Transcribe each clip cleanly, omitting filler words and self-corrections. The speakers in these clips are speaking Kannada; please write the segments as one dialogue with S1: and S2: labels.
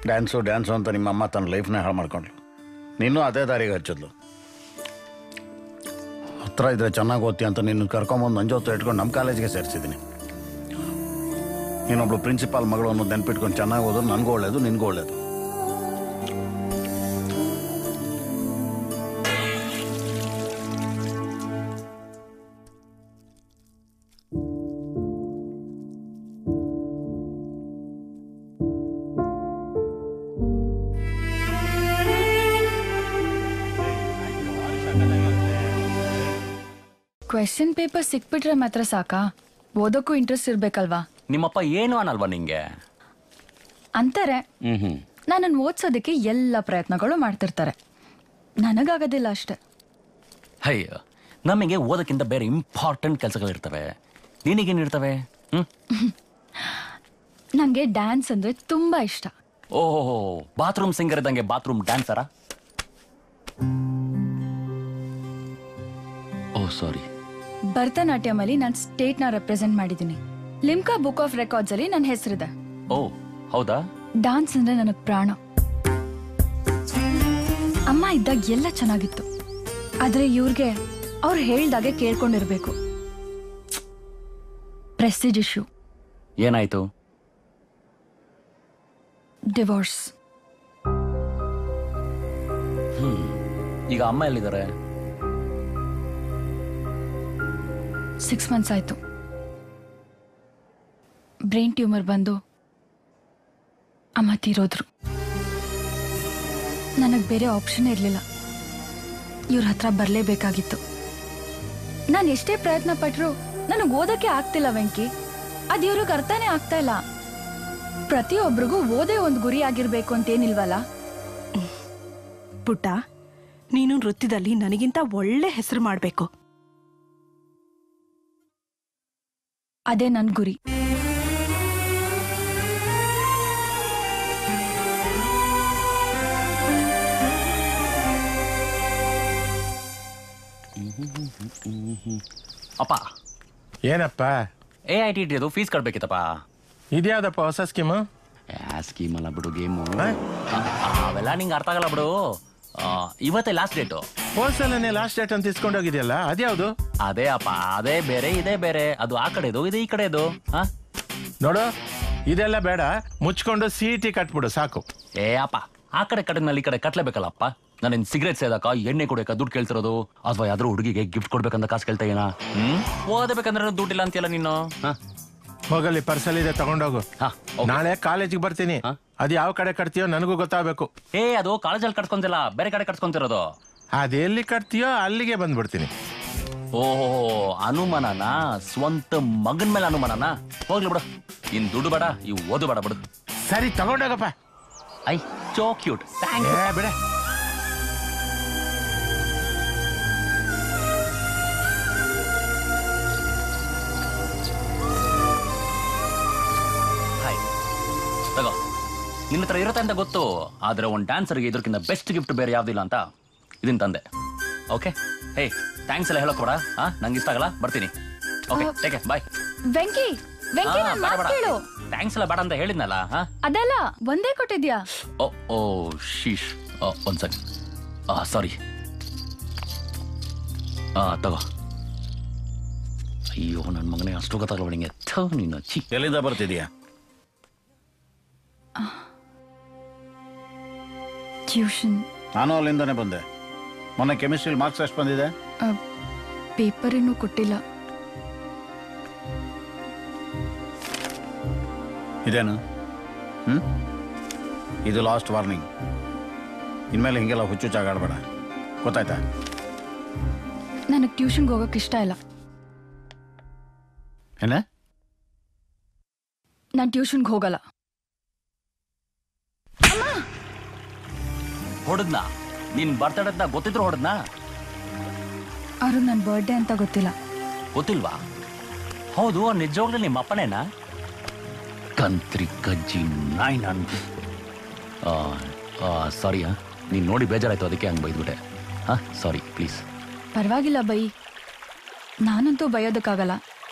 S1: ಡ್ಯಾನ್ಸು ಅಂತ ನಿಮ್ಮಮ್ಮ ತನ್ನ ಲೈಫ್ನ ಹಾಳು ಮಾಡ್ಕೊಂಡ್ಲು. ನೀನು ಅದೇ ದಾರಿಗೆ ಹಚ್ಚಿದ್ಲು. ಹತ್ರ ಇದ್ರೆ ಚೆನ್ನಾಗಿ ಓದ್ತಿ ಅಂತ ನಿನ್ನ ಕರ್ಕೊಂಬಂದು ನನ್ನ ಜೊತೆ ಇಟ್ಕೊಂಡು ನಮ್ಮ ಕಾಲೇಜಿಗೆ ಸೇರಿಸಿದ್ದೀನಿ. ನೀನೊಬ್ಳು ಪ್ರಿನ್ಸಿಪಾಲ್ ಮಗಳು ಅನ್ನೋದು ನೆನ್ಪಿಟ್ಕೊಂಡು ಚೆನ್ನಾಗಿ ಓದೋದು ನನಗೂ ಒಳ್ಳೇದು, ನಿನಗೂ ಒಳ್ಳೇದು.
S2: ಕ್ವೆಶ್ಚನ್ ಪೇಪರ್ ಸಿಕ್ಬಿಟ್ರೆ ಮಾತ್ರ ಸಾಕಾ? ಓದೋಕ್ಕೂ ಇಂಟ್ರೆಸ್ಟ್ ಇರ್ಬೇಕಲ್ವಾ?
S3: ನಿಮ್ಮಪ್ಪ ಏನು ಅನ್ನಲ್ವಾ ನಿಂಗೆ?
S2: ಅಂತಾರೆ. ನನ್ನನ್ನು ಓದ್ಸೋದಕ್ಕೆ ಎಲ್ಲ ಪ್ರಯತ್ನಗಳು ಮಾಡ್ತಿರ್ತಾರೆ. ನನಗಾಗೋದಿಲ್ಲ ಅಷ್ಟೆ.
S3: ಅಯ್ಯೋ, ನಮಗೆ ಓದಕ್ಕಿಂತ ಬೇರೆ ಇಂಪಾರ್ಟೆಂಟ್ ಕೆಲಸಗಳಿರ್ತವೆ. ನಿನಗೇನಿರ್ತವೆ?
S2: ನನಗೆ ಡ್ಯಾನ್ಸ್ ಅಂದ್ರೆ ತುಂಬಾ ಇಷ್ಟ.
S3: ಓಹೋ, ಬಾತ್ರೂಮ್ ಸಿಂಗರ್ ಇದ್ದಂಗೆ ಬಾತ್ರೂಮ್ ಡ್ಯಾನ್ಸರಾ? ಓ ಸಾರಿ.
S2: ಭರತನಾಟ್ಯಂ ಅಲ್ಲಿ ನಾನು ಸ್ಟೇಟ್ನ ರೆಪ್ರೆಸೆಂಟ್ ಮಾಡಿದ್ದೀನಿ. ಲಿಮ್ಕಾ ಬುಕ್ ಆಫ್ ರೆಕಾರ್ಡ್ಸ್ ಅಲ್ಲಿ ನನ್ನ ಹೆಸರಿದೆ.
S3: ಓ ಹೌದಾ?
S2: ಡಾನ್ಸ್ ಅಂದ್ರೆ ನನಗೆ ಪ್ರಾಣ. ಅಮ್ಮ ಇದ್ದಾಗ ಎಲ್ಲ ಚೆನ್ನಾಗಿತ್ತು, ಆದ್ರೆ ಇವ್ರಿಗೆ ಅವ್ರು ಹೇಳ್ದಾಗೆ ಕೇಳ್ಕೊಂಡಿರ್ಬೇಕು. Prestige issue.
S3: ಏನಾಯ್ತು?
S2: ಡಿವೋರ್ಸ್.
S3: ಈಗ ಅಮ್ಮ ಎಲ್ಲಿದ್ದಾರೆ?
S2: 6 months ಆಯ್ತು. ಬ್ರೈನ್ ಟ್ಯೂಮರ್ ಬಂದು ಅಮ್ಮ ತೀರೋದ್ರು. ನನಗೆ ಬೇರೆ ಆಪ್ಷನ್ ಇರಲಿಲ್ಲ. ಇವ್ರ ಹತ್ರ ಬರಲೇಬೇಕಾಗಿತ್ತು. ನಾನು ಎಷ್ಟೇ ಪ್ರಯತ್ನ ಪಟ್ಟರು ನನಗೆ ಓದಕ್ಕೆ ಆಗ್ತಿಲ್ಲ ವೆಂಕಿ. ಅದು ಇವ್ರಿಗೆ ಅರ್ಥನೇ ಆಗ್ತಾ ಇಲ್ಲ. ಪ್ರತಿಯೊಬ್ಬರಿಗೂ ಓದೇ ಒಂದು ಗುರಿ ಆಗಿರ್ಬೇಕು ಅಂತೇನಿಲ್ವಲ್ಲ.
S4: ಪುಟ್ಟ, ನೀನು ನೃತ್ಯದಲ್ಲಿ ನನಗಿಂತ ಒಳ್ಳೆ ಹೆಸರು ಮಾಡಬೇಕು.
S2: ಅದೇ ನನ್ನ ಗುರಿ.
S3: ಅಪ್ಪ.
S5: ಏನಪ್ಪ?
S3: AITT ಅದು ಫೀಸ್ ಕಟ್ಬೇಕಿತ್ತಪ್ಪ.
S5: ಇದ್ಯಾವ್ದಪ್ಪ ಹೊಸ ಸ್ಕೀಮು?
S3: ಸ್ಕೀಮ್ ಅಲ್ಲ ಬಿಡು, ಗೇಮು. ಅವೆಲ್ಲ ನಿಂಗೆ ಅರ್ಥ ಆಗಲ್ಲ ಬಿಡು. ಇವತ್ತೇ ಲಾಸ್ಟ್ ಡೇಟು.
S5: ಹೋಲ್ಸೇಲನ್ನೇ ಲಾಸ್ಟ್ ಡೇಟ್ ಅಂತ ಇಸ್ಕೊಂಡೋಗಿದ್ಯಲ್ಲ, ಅದ್ಯಾವುದು?
S3: ಅದೇ ಅಪ್ಪ, ಅದೇ ಬೇರೆ ಇದೇ ಬೇರೆ. ಅದು ಆ ಕಡೆದು, ಇದು ಈ ಕಡೆದು.
S5: ನೋಡು, ಇದೆಲ್ಲ ಬೇಡ, ಮುಚ್ಕೊಂಡು CET ಕಟ್ಬಿಡು ಸಾಕು.
S3: ಅಪ್ಪ, ಆ ಕಡೆ ಕಡೆನಲ್ಲಿ ಈ ಕಡೆ ಕಟ್ಲೇಬೇಕಲ್ಲಪ್ಪ. ನಾನೇನ್ ಸಿಗರೇಟ್ ಸೇದಕ, ಎಣ್ಣೆ ಕುಡಿಯಕ ದುಡ್ಡು ಕೇಳ್ತಿರೋದು, ಅಥವಾ ಯಾವ್ದಾದ್ರು ಹುಡುಗಿಗೆ ಗಿಫ್ಟ್ ಕೊಡ್ಬೇಕಂತ ಕಾಸು ಕೇಳ್ತಾ ಏನ? ಓದಬೇಕಂದ್ರೆ ದುಡ್ಡಿಲ್ಲ ಅಂತೀಯಲ್ಲ ನೀನು.
S5: ಹೋಗಲ್ಲಿ ಪರ್ಸಲ್ ಇದೆ, ತಗೊಂಡೋಗು. ನಾಳೆ ಕಾಲೇಜಿಗೆ ಬರ್ತೀನಿ. ಅದ್ ಯಾವ ಕಡೆ ಕಟ್ತೀಯೋ ನನಗೂ ಗೊತ್ತಾಗಬೇಕು.
S3: ಅದು ಕಾಲೇಜಲ್ಲಿ ಕಟ್ಕೊಂತಿಲ್ಲ, ಬೇರೆ ಕಡೆ ಕಟ್ಕೊಂತಿರೋದು.
S5: ಅದೆಲ್ಲಿ ಕಟ್ತೀಯೋ ಅಲ್ಲಿಗೆ ಬಂದ್ಬಿಡ್ತೀನಿ.
S3: ಓಹೋ, ಅನುಮಾನನ? ಸ್ವಂತ ಮಗನ್ ಮೇಲೆ ಅನುಮಾನನ? ಹೋಗ್ಲಿ ಬಿಡು, ಇನ್ ದುಡ್ಡು ಬೇಡ, ಇವು ಓದು ಬೇಡ ಬಿಡು.
S5: ಸರಿ, ತಗೊಂಡೋಗಪ್ಪ.
S3: I so cute.
S5: ಬಿಡ.
S3: ತಗೋ, ನಿನ್ನ ಹತ್ರ ಇರುತ್ತೆ ಅಂತ ಗೊತ್ತು, ಆದ್ರೆ ಒಂದು ಡ್ಯಾನ್ಸರ್ಗೆ ಇದ್ರಕ್ಕಿಂತ ಬೆಸ್ಟ್ ಗಿಫ್ಟ್ ಬೇರೆ ಯಾವ್ದಿಲ್ಲ ಅಂತ ಇದನ್ ತಂದೆ. ಓಕೆ, ಹೇ, ಥ್ಯಾಂಕ್ಸ್ ಎಲ್ಲ ಹೇಳಕ್ ಬೇಡ. ನಂಗೆ ಇಷ್ಟ ಆಗಲ್ಲ, ಬರ್ತೀನಿ. ಓಕೆ, ಟೇಕ್ ಕೇರ್, ಬಾಯ್.
S2: ವೆಂಕಿ, ವೆಂಕಿ, ನನ್ನ ಮಾತು ಕೇಳು.
S3: ಥ್ಯಾಂಕ್ಸ್ ಎಲ್ಲ ಬೇಡ ಅಂತ ಹೇಳಿದ್ನಲ್ಲ.
S2: ಅದಲ್ಲ, ಒಂದೇ ಕೊಟ್ಟಿದ್ಯಾ?
S3: ಓ ಶೀಶ್, ಒಂದ್ ಸೆಕೆಂಡ್. ಸಾರಿ. ತಗೋ. ಅಯ್ಯೋ, ನನ್ನ ಮಗನೇ ಅಷ್ಟು ಗೊತ್ತಾಗಲ್ಲ ನಿಂಗೆ. ನೀನು ಚಿ.
S1: ಎಲ್ಲಿಂದ ಬರ್ತಿದ್ಯಾ?
S2: ಟ್ಯೂಷನ್.
S1: ನಾನು ಅಲ್ಲಿಂದಾನೆ ಬಂದೆ. ಮೊನ್ನೆ ಕೆಮಿಸ್ಟ್ರಿ ಮಾರ್ಕ್ಸ್ ಎಷ್ಟು ಬಂದಿದೆ?
S2: ಪೇಪರ್ ಇನ್ನೂ ಕೊಟ್ಟಿಲ್ಲ.
S1: ಇದೇನು? ಇದು ಲಾಸ್ಟ್ ವಾರ್ನಿಂಗ್. ಇನ್ಮೇಲೆ ಹಿಂಗೆಲ್ಲ ಹುಚ್ಚುಚ್ಚಾಗಾಡಬೇಡ, ಗೊತ್ತಾಯ್ತಾ?
S2: ನನಗೆ ಟ್ಯೂಷನ್ಗೆ ಹೋಗೋಕೆ ಇಷ್ಟ ಇಲ್ಲ.
S1: ಏನ?
S2: ನಾನು ಟ್ಯೂಷನ್ಗೆ ಹೋಗಲ್ಲ.
S3: ಹೊಡೆದ್ನಾ? ನಿನ್ ಬರ್ತಡೇನ ಗೊತ್ತಿದ್ರು ಹೊಡೆದ್ನಾ?
S2: ಅವ್ರು ನನ್ನ ಬರ್ಡೇ ಅಂತ ಗೊತ್ತಿಲ್ಲ.
S3: ಗೊತ್ತಿಲ್ವಾ? ಹೌದು, ನಿಜವಾಗ್ಲೂ ನಿಮ್ಮ ಅಪ್ಪನೇನಾ? ಕಂತ್ರಿ ಕಜ್ಜಿ ನಾಯಿ ನಾನು. ಸಾರಿ, ನೀನು ನೋಡಿ ಬೇಜಾರಾಯ್ತು, ಅದಕ್ಕೆ ಹಂಗೆ ಬೈದ್ಬಿಟ್ಟೆ. ಸಾರಿ, ಪ್ಲೀಸ್.
S2: ಪರವಾಗಿಲ್ಲ ಬೈ, ನಾನಂತೂ ಬಯೋದಕ್ಕಾಗಲ್ಲ.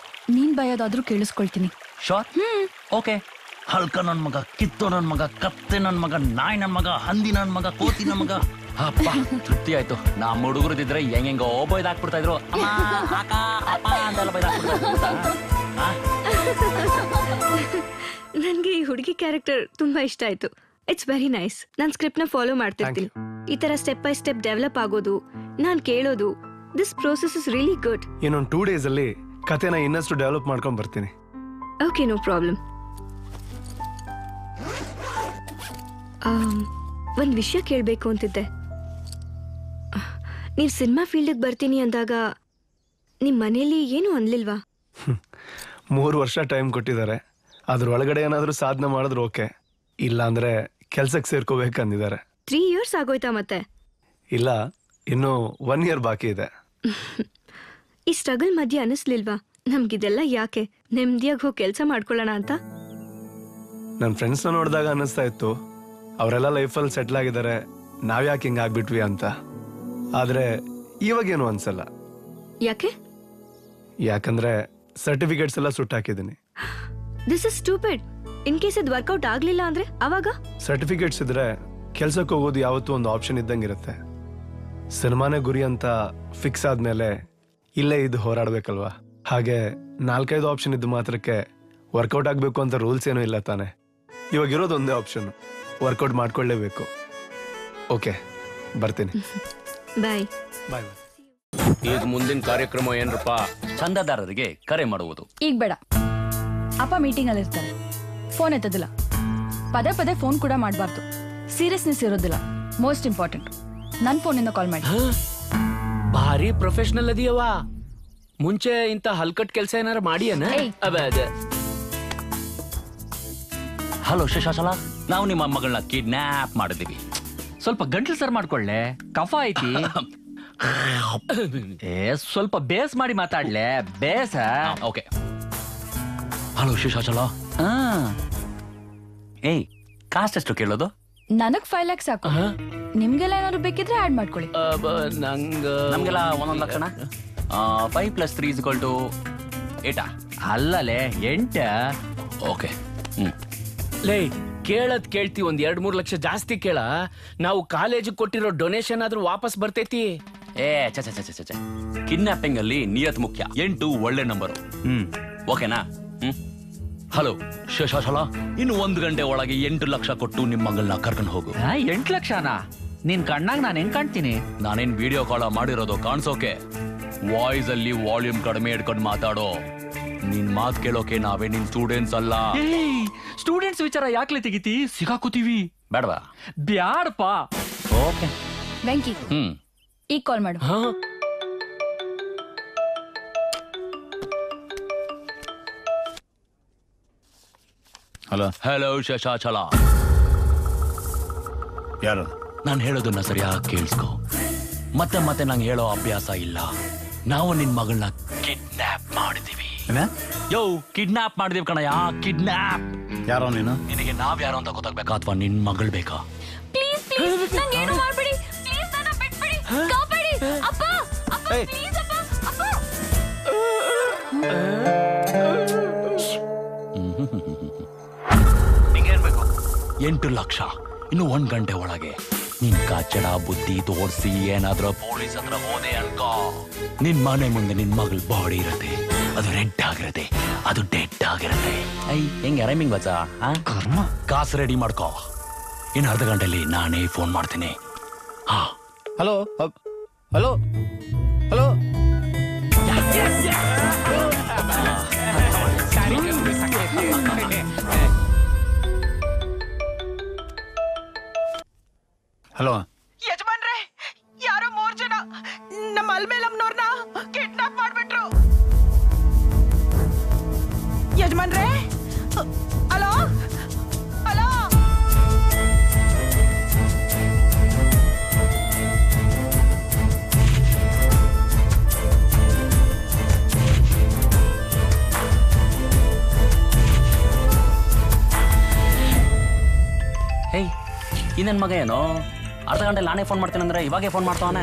S2: ನೀನ್ ಬಯೋದಾದ್ರೂ ಕೇಳಿಸ್ಕೊಳ್ತೀನಿ.
S3: ಶೋರ್? ಓಕೆ, ಹಲ್ಕ ನನ್ ಮಗ, ಕಿತ್ತು ನನ್ ಮಗ, ಕತ್ತೆ ನನ್ ಮಗ, ನಾಯಿ ನನ್ ಮಗ, ಹಂದಿ ನನ್ ಮಗ, ಕೋತಿ ನನ್ ಮಗ. ಅಪ್ಪ ತೃಪ್ತಿ ಆಯ್ತು. ನಮ್ಮ ಹುಡುಗರದಿದ್ರೆ ಹೆಂಗೆಂಗೋ ಬೈದಾಕ್ಬಿಡ್ತಾ ಇದ್ರು. ಅಮ್ಮ, ಅಕ್ಕ, ಅಪ್ಪ ಅಂತೆಲ್ಲ ಬೈದಾಕ್ಬಿಡ್ತಾ ಇದ್ರು.
S6: ನನ್ಗೆ ಈ ಹುಡುಗಿ ಕ್ಯಾರೆಕ್ಟರ್ ತುಂಬಾ ಇಷ್ಟ ಆಯ್ತು. It's very nice. Non script ನ ಫಾಲೋ ಮಾಡ್ತಿರ್ತೀನಿ. ಈ ತರ ಸ್ಟೆಪ್ ಬೈ ಸ್ಟೆಪ್ ಡೆವಲಪ್ ಆಗೋದು, ನಾನ್ ಕೇಳೋದು, this process is really good.
S7: ಇನ್ನೊಂದು 2 days ಅಲ್ಲಿ ಕತೆನ ಇನ್ನಷ್ಟು ಡೆವಲಪ್ ಮಾಡ್ಕೊಂಡ್ ಬರ್ತೀನಿ.
S6: Okay, no problem. ಒಂದ್ ವಿಷಯ ಕೇಳ್ಬೇಕು ಅಂತಿದ್ದೆ. ನೀವ್ ಸಿನಿಮಾ ಫೀಲ್ಡ್ ಬರ್ತೀನಿ ಅಂದಾಗ ನಿಮ್ ಮನೇಲಿ ಏನು ಅನ್ಲಿಲ್ವಾ?
S7: 3 ವರ್ಷ ಟೈಮ್ ಕೊಟ್ಟಿದ್ದಾರೆ. ಅದ್ರ ಒಳಗಡೆ ಏನಾದ್ರೂ ಸಾಧನೆ ಮಾಡಿದ್ರೆ ಓಕೆ, ಇಲ್ಲ ಅಂದ್ರೆ ಕೆಲ್ಸಕ್ಕೆ ಸೇರ್ಕೋಬೇಕಂದಿದ್ದಾರೆ.
S6: 3 years ಆಗೋಯ್ತಾ ಮತ್ತೆ?
S7: ಇಲ್ಲ, ಇನ್ನು 1 year ಬಾಕಿ ಇದೆ.
S6: ಈ ಸ್ಟ್ರಗಲ್ ಮಧ್ಯೆ ಅನಿಸ್ಲಿಲ್ವಾ ನಮ್ಗಿದೆಲ್ಲ ಯಾಕೆ, ನೆಮ್ಮದಿಯಾಗಿ ಹೋಗಿ ಕೆಲಸ ಮಾಡ್ಕೊಳ್ಳೋಣ ಅಂತ?
S7: ನನ್ನ ಫ್ರೆಂಡ್ಸ್ನ ನೋಡಿದಾಗ ಅನ್ನಿಸ್ತಾ ಇತ್ತು, ಅವರೆಲ್ಲ ಲೈಫಲ್ಲಿ ಸೆಟ್ಲ್ ಆಗಿದ್ದಾರೆ, ನಾವ್ಯಾಕೆ ಹಿಂಗೆ ಆಗ್ಬಿಟ್ವಿ ಅಂತ. ಆದರೆ ಇವಾಗೇನು ಅನ್ಸಲ್ಲ.
S6: ಯಾಕೆ?
S7: ಯಾಕಂದ್ರೆ ಸರ್ಟಿಫಿಕೇಟ್ಸ್ ಎಲ್ಲ ಸುಟ್ಟಾಕಿದ್ದೀನಿ.
S6: This is stupid. In case ಇದು ವರ್ಕೌಟ್ ಆಗ್ಲಿಲ್ಲ ಅಂದ್ರೆ ಅವಾಗ?
S7: ಸರ್ಟಿಫಿಕೇಟ್ಸ್ ಇದ್ರೆ ಕೆಲ್ಸಕ್ಕೆ ಹೋಗೋದು ಯಾವತ್ತೂ ಒಂದು ಆಪ್ಷನ್ ಇದ್ದಂಗಿರುತ್ತೆ. ಸಿನಿಮಾನೇ ಗುರಿ ಅಂತ ಫಿಕ್ಸ್ ಆದ್ಮೇಲೆ ಇಲ್ಲೇ ಇದು ಹೋರಾಡ್ಬೇಕಲ್ವಾ. ಹಾಗೆ 4-5 ಆಪ್ಷನ್ ಇದ್ದು ಮಾತ್ರಕ್ಕೆ ವರ್ಕೌಟ್ ಆಗಬೇಕು ಅಂತ ರೂಲ್ಸ್ ಏನೂ ಇಲ್ಲ ತಾನೆ. ಇವಾಗ ಇರೋದು ಒಂದೇ ಆಪ್ಷನ್, ವರ್ಕೌಟ್ ಮಾಡ್ಕೊಳ್ಳೇಬೇಕು. ಓಕೆ, ಬರ್ತೀನಿ.
S6: ಬಾಯ್.
S7: ಬಾಯ್.
S8: ಈಗ ಮುಂದಿನ ಕಾರ್ಯಕ್ರಮ ಏನ್ರಪ್ಪ?
S3: ಚಂದಾದಾರರಿಗೆ ಕರೆ ಮಾಡುವುದು.
S2: ಈಗ ಬೇಡ, ಅಪ್ಪ ಮೀಟಿಂಗ್ ಅಲ್ಲಿ ಇರ್ತಾರೆ, ಫೋನ್ ಎತ್ತೋದಿಲ್ಲ. ಪದೇ ಪದೇ ಫೋನ್ ಕೂಡ ಮಾಡಬಾರ್ದು, ಸೀರಿಯಸ್ನೆಸ್ ಇರೋದಿಲ್ಲ. ಮೋಸ್ಟ್ ಇಂಪಾರ್ಟೆಂಟ್, ನನ್ನ ಫೋನಿಂದ ಕಾಲ್ ಮಾಡಿ.
S8: ಭಾರಿ ಪ್ರೊಫೆಷನಲ್ ಅದೀಯವ. ಮುಂಚೆ ಇಂತ ಹಲ್ಕಟ್ ಕೆಲಸ ಏನಾರ ಮಾಡಿಯನ?
S3: ಹಲೋ ಶಶಾಶಲ, ನಾವು ನಿಮ್ಮ ಮಗಳನ್ನ ಕಿಡ್ನಾಪ್ ಮಾಡಿದೀವಿ.
S9: ಸ್ವಲ್ಪ ಗಂಟ್ಲು ಸರ್ ಮಾಡ್ಕೊಳ್ಳೆ, ಕಫ ಐತಿ. ಸ್ವಲ್ಪ ಬೇಸ್ ಮಾಡಿ ಮಾತಾಡ್ಲೆ, ಬೇಸ.
S3: ಓಕೆ. ಹಲೋ ಶಶಾಶಲ. ಏಯ್, ಕಾಸ್ಟ್ ಎಷ್ಟು ಕೇಳೋದು?
S2: ನನಗ್ 5 lakhs ಸಾಕು. ನಿಮ್ಗೆಲ್ಲ ಏನಾದ್ರು ಬೇಕಿದ್ರೆ ಆಡ್ ಮಾಡ್ಕೊಳ್ಳಿ.
S3: ನಮ್ಗೆಲ್ಲ 1 ಲಕ್ಷಣ. 5 + 3 = 8.
S9: ಅಲ್ಲಲೇ 8.
S3: ಓಕೆ.
S8: ಲೇ, ಕೇಳದ್ ಕೇಳ್ತಿ, ಒಂದ್ 2-3 ಲಕ್ಷ ಜಾಸ್ತಿ ಕೇಳ. ನಾವು ಕಾಲೇಜಿಗೆ ಕೊಟ್ಟಿರೋ ಡೊನೇಷನ್ ಆದ್ರೂ ವಾಪಸ್ ಬರ್ತೈತಿ.
S3: ಚ ಕಿಡ್ನಾಪಿಂಗ್ ಅಲ್ಲಿ ನಿಯತ್ ಮುಖ್ಯ. 8 ಒಳ್ಳೆ ನಂಬರು. ಓಕೆನಾ? ಹಲೋ ಶಶಾಶಲ, ಇನ್ನು 1 ಗಂಟೆ ಒಳಗೆ 8 ಲಕ್ಷ ಕೊಟ್ಟು ನಿಮ್ಮ ಮಗಳನ್ನ ಕರ್ಕೊಂಡು ಹೋಗು.
S9: 8 ಲಕ್ಷನಾ? ನಿನ್ ಕಣ್ಣಾಗ ನಾನು ಹೆಂಗ್ ಕಾಣ್ತೀನಿ?
S3: ನಾನೇನ್ ವಿಡಿಯೋ ಕಾಲ್ ಮಾಡಿರೋದು ಕಾಣಿಸೋಕೆ. ವಾಯ್ಸ್ ಅಲ್ಲಿ ವಾಲ್ಯೂಮ್ ಕಡಿಮೆ ಇಟ್ಕೊಂಡು ಮಾತಾಡೋ. ನಿನ್ ಮಾತ್ ಕೇಳೋಕೆ ನಾವೇ ನಿನ್ ಸ್ಟೂಡೆಂಟ್ಸ್ ಅಲ್ಲ.
S9: ಸ್ಟೂಡೆಂಟ್ಸ್ ವಿಚಾರ ಯಾಕ್ಲೆ ತೆಗಿತಿ? ಸಿಗಾಕೋತೀವಿ.
S3: ಬೇಡವಾ?
S9: ಬ್ಯಾಡಪ್ಪ.
S3: ಓಕೆ
S2: ವೆಂಕಿ, ಈಗ ಕಾಲ್ ಮಾಡು.
S1: ಹಲೋ.
S3: ಹಲೋ ಶಶಾಚಲ.
S1: ಯಾರು?
S3: ನಾನು ಹೇಳೋದನ್ನ ಸರಿಯಾಗಿ ಕೇಳಿಸ್ಕೊ. ಮತ್ತೆ ಮತ್ತೆ ನಂಗೆ ಹೇಳೋ ಅಭ್ಯಾಸ ಇಲ್ಲ. ನಾವು ನಿನ್ ಮಗಳನ್ನ ಕಿಡ್ನಾಪ್ ಮಾಡಿದೀವಿ. ಯೋ, ಕಿಡ್ನಾಪ್ ಮಾಡಿದೀವಿ ಕಣಯ್ಯ, ಕಿಡ್ನಾಪ್.
S1: ಯಾರೋ ನೀನು?
S3: ನಿನಗೆ ನಾವ್ ಯಾರೋ ಅಂತ ಗೊತ್ತಾಗ್ಬೇಕಾ ಅಥವಾ ನಿನ್ ಮಗಳು ಬೇಕಾ?
S2: ಪ್ಲೀಸ್ ಪ್ಲೀಸ್, ನಂಗೇನು ಮಾಡ್ಬೇಡಿ. ಪ್ಲೀಸ್ ನನ್ನ ಬಿಟ್ಬಿಡಿ, ಕಾಪಾಡಿ. ಅಪ್ಪ ಅಪ್ಪ, ಪ್ಲೀಸ್ ಅಪ್ಪ, ಅಪ್ಪ.
S3: ನಿಂಗೇನ್ ಬೇಕು? 8 ಲಕ್ಷ. ಇನ್ನು 1 ಗಂಟೆ ಒಳಗೆ ನಿನ್ ಕಚ್ಚಡ ಬುದ್ಧಿ ತೋರಿಸಿ ಏನಾದ್ರೂ ಪೊಲೀಸ್ ಹತ್ರ ಹೋದೆ ಅನ್ಕೋ, ನಿನ್ ಮನೆ ಮುಂದೆ ನಿನ್ ಮಗಳ ಬಾಡಿ ಇರತ್ತೆ. ಅದು ರೆಡ್ ಆಗಿರತ್ತೆ, ಅದು ಡೆಡ್ ಆಗಿರತ್ತೆ. ಹೆಂಗೆ ರೈಮಿಂಗ್ ಬಚ್ಚ? ಕಾಸು ರೆಡಿ ಮಾಡ್ಕೋ. ಇನ್ನು ಅರ್ಧ ಗಂಟೆಲಿ ನಾನೇ ಫೋನ್ ಮಾಡ್ತೀನಿ.
S1: Hello hello hello. ಹಲೋ.
S4: ಯಜಮಾನ್ರೆ, ಯಾರೋ 3 ಜನ ನಮ್ಮ ಅಲ್ಮೇಲಮ್ನವ್ರನ್ನ ಕಿಡ್ನಾಪ್ ಮಾಡ್ಬಿಟ್ರು. ಯಜಮಾನ್ರೆ, ಹಲೋ ಹಲೋ.
S3: ಹೇಯ್, ಈ ನನ್ ಮಗ ಏನೋ ಅರ್ಧ ಗಂಟೆ ನಾನೇ ಫೋನ್ ಮಾಡ್ತೀನಿ ಅಂದ್ರೆ ಇವಾಗೆ ಫೋನ್ ಮಾಡ್ತಾವನೆ.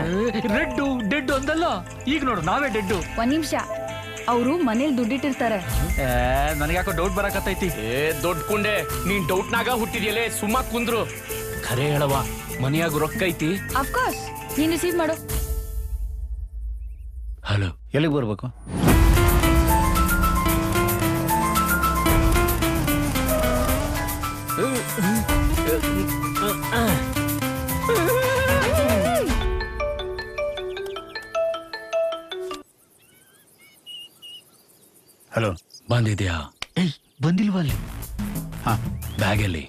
S9: ರೆಡ್ ಡೆಡ್ ಅಂದಲ್ಲ, ಈಗ ನೋಡು ನಾವೇ ಡೆಡ್.
S2: 1 ನಿಮಿಷ, ಅವರು ಮನೇಲಿ ದುಡ್ಡಿಟ್ಟಿರ್ತಾರೆ.
S9: ನನಗ್ಯಾಕೋ ಡೌಟ್ ಬರಕತ್ತೈತಿ.
S8: ದೊಡ್ಡ ಕುಂಡೆ, ನೀನ್ ಡೌಟ್ನಾಗ ಹುಟ್ಟಿದ್ಯಲೇ, ಸುಮ್ಮ ಕುಂದ್ರು. ಖರೆ ಹೇಳವ, ಮನೆಯಾಗ ರೊಕ್ಕ ಐತಿ?
S2: ಅಫ್ಕೋರ್ಸ್, ನೀನ್ ರಿಸೀವ್ ಮಾಡು.
S8: ಹಲೋ,
S1: ಎಲ್ಲಿಗೆ ಬರ್ಬೇಕು? ಹಲೋ,
S8: ಬಂದಿದ್ಯಾ?
S1: ಬಂದಿಲ್ವಾ ಅಲ್ಲಿ? ಹಾ,
S8: ಬ್ಯಾಗಲ್ಲಿ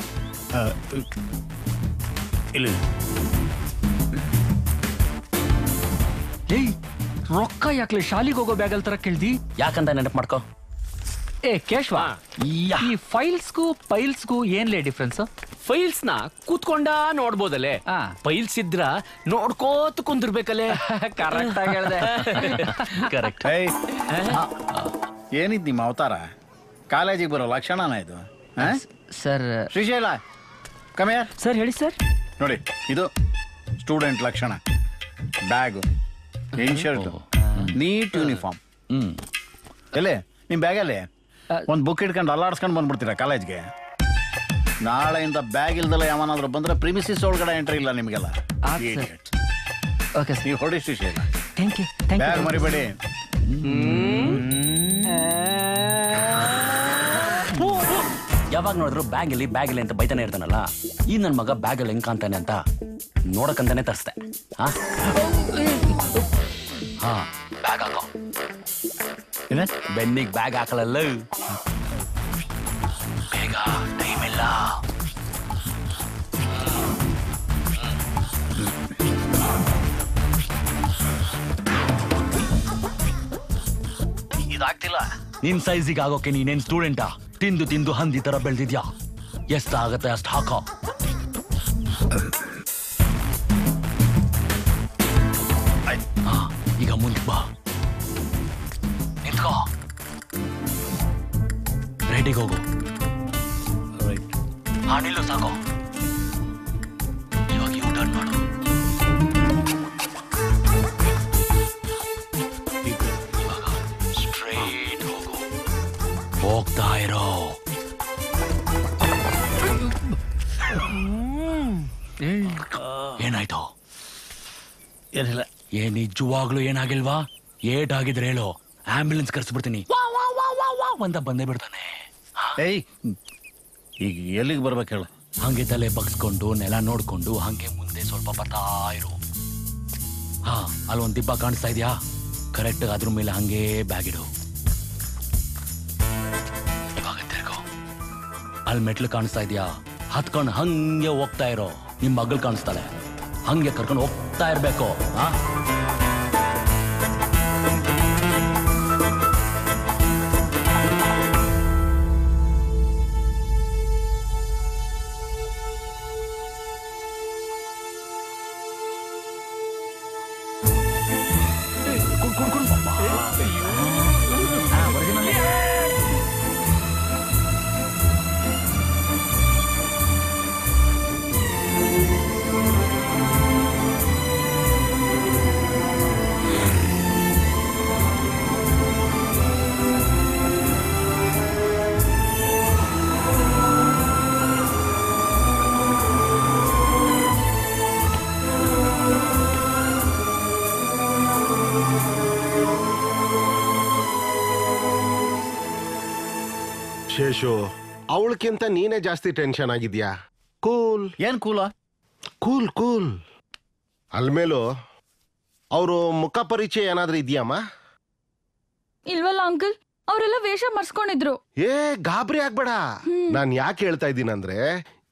S1: ಇಲ್ಲಿ.
S9: ಏಯ್, ರೊಕ್ಕ ಯಾಕ್ಲೆ ಶಾಲಿಗೆ ಹೋಗೋ ಬ್ಯಾಗಲ್ ತರ ಕೇಳ್ದಿ?
S3: ಯಾಕಂತ ನೆನಪು ಮಾಡ್ಕೋ.
S9: ಏ ಕೇಶ್ವ, ಈ ಫೈಲ್ಸ್ಗೂ ಪೈಲ್ಸ್ಗೂ ಏನ್ಲೇ ಡಿಫ್ರೆನ್ಸ್?
S8: ಫೈಲ್ಸ್ ನ ಕೂತ್ಕೊಂಡ ನೋಡ್ಬೋದಲ್ಲೇ, ಫೈಲ್ಸ್ ಇದ್ರ ನೋಡ್ಕೋತ ಕುಂದಿರ್ಬೇಕಲ್ಲೇ.
S9: ಕರೆಕ್ಟ್ ಆಗಿ ಹೇಳ್ದೆ.
S3: ಕರೆಕ್ಟ್.
S1: ಏನಿದ್ ನಿಮ್ಮ ಅವತಾರ? ಕಾಲೇಜಿಗೆ ಬರೋ ಲಕ್ಷಣನ ಇದು?
S9: ಸರ್,
S1: ಶ್ರೀಶೈಲ ಕಮ್ಯಾ.
S9: ಸರ್ ಹೇಳಿ ಸರ್.
S1: ನೋಡಿ, ಇದು ಸ್ಟೂಡೆಂಟ್ ಲಕ್ಷಣ. Bag, in shirt, neat uniform. ಎಲ್ಲೇ ನಿಮ್ಮ ಬ್ಯಾಗಲ್ಲಿ ಒಂದು ಬುಕ್ ಇಟ್ಕೊಂಡು ಅಲ್ಲಾಡ್ಸ್ಕೊಂಡು ಬಂದ್ಬಿಡ್ತೀರಾ ಕಾಲೇಜ್ಗೆ? ನಾಳೆಯಿಂದ ಬ್ಯಾಗ್ ಇಲ್ದಲ್ಲ ಯಾವನಾದ್ರೂ ಬಂದ್ರೆ ಪ್ರಿಮಿಸಿಸ್ ಒಳಗಡೆ ಎಂಟ್ರಿ ಇಲ್ಲ ನಿಮಗೆಲ್ಲ.
S9: ಓಕೆ ಸರ್,
S1: ನೀವು ಹೊಡಿ ಶ್ರೀಶೈಲ.
S9: Thank you.
S1: ಬ್ಯಾಗ್ ಮರಿಬೇಡಿ.
S3: ಯಾವಾಗ ನೋಡಿದ್ರು ಬ್ಯಾಗಲ್ಲಿ ಅಂತ ಬೈತಾನೆ ಇರ್ತಾನಲ್ಲ, ಈ ನನ್ನ ಮಗ ಬ್ಯಾಗಲ್ಲಿ ಹೆಂಗ್ ಕಾಣ್ತಾನೆ ಅಂತ ನೋಡಕ್ಕಂತಾನೆ ತರಿಸ್ದೆ. ಹಾ, ಬ್ಯಾಗ್ ಹಾಕೋ. ಬೆನ್ನಿಗೆ ಬ್ಯಾಗ್ ಹಾಕಲಲ್ಲ, ಬೇಗ, ಟೈಮ್ ಇಲ್ಲ. ಇದಾಗ್ತಿಲ್ಲ. ನಿನ್ ಸೈಜಿಗೆ ಆಗೋಕೆ ನೀನೇನ್ ಸ್ಟೂಡೆಂಟಾ? ತಿಂದು ಹಂದಿ ತರ ಬೆಳೆದಿದ್ಯಾ? ಎಷ್ಟಾಗತ್ತೆ ಅಷ್ಟು ಹಾಕೋ. ಈಗ ಮುಂದೆ ಬಾ, ನಿಂತ್ಕೋ, ರೆಡಿಗೆ ಹೋಗು. ನಿಲ್ಲು, ಸಾಕು. ಇವಾಗ ಯೂ ಟರ್ನ್ ಮಾಡು. ಇವಾಗ ಸ್ಟ್ರೈಟ್ ಹೋಗು, ಹೋಗ್ತಾ ಇರೋ. ಏನಾಯ್ತು?
S1: ಏನಿಲ್ಲ.
S3: ನಿಜವಾಗ್ಲೂ ಏನಾಗಿಲ್ವಾ? ಏಟಾಗಿದ್ರೆ ಹೇಳು, ಆಂಬ್ಯುಲೆನ್ಸ್ ಕರ್ಸ್ಬಿಡ್ತೀನಿ ಅಂತ ಬಂದೇ ಬಿಡ್ತಾನೆ.
S1: ಏಯ್, ಈಗ ಎಲ್ಲಿಗೆ ಬರ್ಬೇಕು ಹೇಳು?
S3: ಹಂಗೆ ತಲೆ ಬಗ್ಸ್ಕೊಂಡು ನೆಲ ನೋಡ್ಕೊಂಡು ಹಂಗೆ ಮುಂದೆ ಸ್ವಲ್ಪ ಬರ್ತಾ ಇರು. ಹಾ, ಅಲ್ಲೊಂದು ದಿಬ್ಬ ಕಾಣಿಸ್ತಾ ಇದೆಯಾ? ಕರೆಕ್ಟ್ ಅದ್ರ ಮೇಲೆ ಹಂಗೆ ಬ್ಯಾಗ್ ಇಡು. ಇವಾಗ ತಿರ್ಗೋ. ಅಲ್ಲಿ ಮೆಟ್ಲು ಕಾಣಿಸ್ತಾ ಇದೆಯಾ? ಹತ್ಕೊಂಡು ಹಂಗೆ ಹೋಗ್ತಾ ಇರೋ. ನಿಮ್ ಮಗಳು ಕಾಣಿಸ್ತಾಳೆ, ಹಂಗೆ ಕರ್ಕೊಂಡು ಹೋಗ್ತಾ ಇರ್ಬೇಕು. ಹಾ,
S10: ಶೇಷು, ಅವಳಕ್ಕಿಂತ ನೀನೇ ಜಾಸ್ತಿ ಟೆನ್ಷನ್ ಆಗಿದ್ಯಾ? ಕೂಲ್.
S1: ಏನ್ ಕೂಲ?
S10: Cool cool. ಅಲ್ಮೇಲೂ ಅವರು ಮುಖ ಪರಿಚಯ ಏನಾದ್ರೂ ಇದೆಯಮ್ಮ?
S2: ಇಲ್ವಲ್ಲ ಅಂಕಲ್, ಅವರೆಲ್ಲ ವೇಷ ಮರ್ಸ್ಕೊಂಡಿದ್ರು.
S10: ಏ, ಗಾಬರಿ ಆಗ್ಬೇಡ. ನಾನ್ ಯಾಕೆ ಹೇಳ್ತಾ ಇದ್ದೀನಂದ್ರೆ,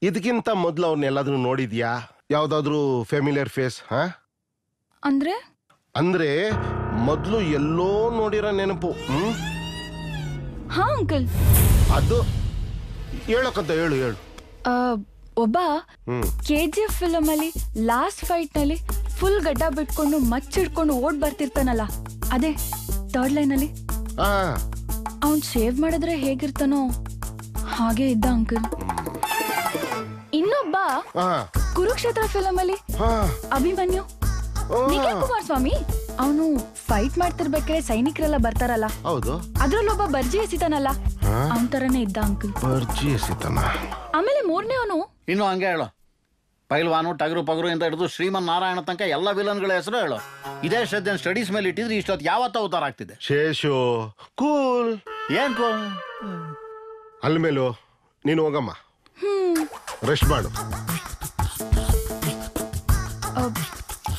S10: ಇದಕ್ಕಿಂತ ಮೊದ್ಲು ಅವ್ರನ್ನೆಲ್ಲಾದ್ರೂ ನೋಡಿದ್ಯಾ? ಯಾವ್ದಾದ್ರು ಫೆಮಿಲಿಯರ್ ಫೇಸ್? ಅಂದ್ರೆ ಮೊದ್ಲು ಎಲ್ಲೋ ನೋಡಿರೋ ನೆನಪು.
S2: ಹಾ ಅಂಕಲ್.
S10: ಅದು ಹೇಳಕ್ಕಂತ ಹೇಳು.
S2: ಒಬ್ಬ KGF ಫಿಲಮ್ ಅಲ್ಲಿ ಲಾಸ್ಟ್ ಫೈಟ್ ನಲ್ಲಿ ಫುಲ್ ಗಡ್ಡ ಬಿಟ್ಕೊಂಡು ಮಚ್ಚಿಡ್ಕೊಂಡು ಓಡ್ ಬರ್ತಿರ್ತಾನಲ್ಲ, ಅದೇ ಥರ್ಡ್ ಲೈನ್ ಅಲ್ಲಿ. ಅವನ್ ಶೇವ್ ಮಾಡಿದ್ರೆ ಹೇಗಿರ್ತಾನೋ ಹಾಗೆ ಇದ್ದ ಅಂಕಲ್. ಇನ್ನೊಬ್ಬ ಕುರುಕ್ಷೇತ್ರ ಫಿಲಮ್ ಅಲ್ಲಿ ಅಭಿಮನ್ಯು, ನಿಖಿಲ್ ಕುಮಾರಸ್ವಾಮಿ. ಅವನು ಫೈಟ್ ಮಾಡ್ತಿರ್ಬೇಕಾದ್ರೆ ಸೈನಿಕರೆಲ್ಲ ಬರ್ತಾರಲ್ಲ,
S10: ಹೌದು,
S2: ಅದ್ರಲ್ಲೊಬ್ಬ ಬರ್ಜಿ ಎಸಿತಾನಲ್ಲ, ಅವನ್ ತರನೇ ಇದ್ದ ಅಂಕಲ್.
S10: ಬರ್ಜಿ ಎಸಿತಾನ?
S2: ಆಮೇಲೆ ಮೂರನೇ ಅವನು
S1: ಇನ್ನು ಹಂಗೆ ಹೇಳು. ಪೈಲ್ವಾನು, ಟಗರು ಪಗರು ಅಂತ ಹಿಡಿದು ಶ್ರೀಮನ್ ನಾರಾಯಣ ತನಕ ಎಲ್ಲ ವಿಲನ್ಗಳ ಹೆಸರು ಹೇಳು. ಇದೇ ಶ್ರದ್ಧೆ ಸ್ಟಡೀಸ್ ಮೇಲೆ ಇಟ್ಟಿದ್ರೆ ಇಷ್ಟೊತ್ತು ಯಾವತ್ತ ಅವತಾರ ಆಗ್ತಿದೆ.
S10: ಶೇಷು ಕೂಲ್.
S1: ಏನ್ ಕೂಲ್?
S10: ಅಲ್ಲಿ ಮೇಲೂ ನೀನು ಹೋಗಮ್ಮ, ರೆಸ್ಟ್ ಮಾಡು.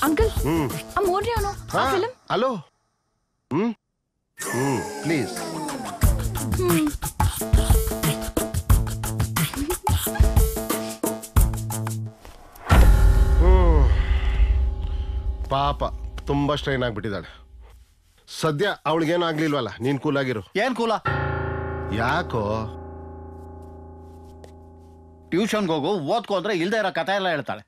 S2: ಅಂಕಲ್, ಆ ಮೂರನೇ ಅವನು ಫಿಲಂ.
S10: ಹಲೋ. ಪ್ಲೀಸ್. ಪಾಪ ತುಂಬಾ ಸ್ಟ್ರೈನ್ ಆಗ್ಬಿಟ್ಟಿದ್ದಾಳೆ. ಸದ್ಯ ಅವಳಿಗೇನು ಆಗ್ಲಿಲ್ವಲ್ಲ, ನೀನ್ ಕೂಲ್ ಆಗಿರು.
S1: ಏನ್ ಕೂಲ?
S10: ಯಾಕೋ?
S1: ಟ್ಯೂಷನ್ಗೆ ಹೋಗು, ಓದ್ಕೋ ಅಂದ್ರೆ ಇಲ್ದೇ ಇರೋ ಕಥೆ ಎಲ್ಲ ಹೇಳ್ತಾಳೆ.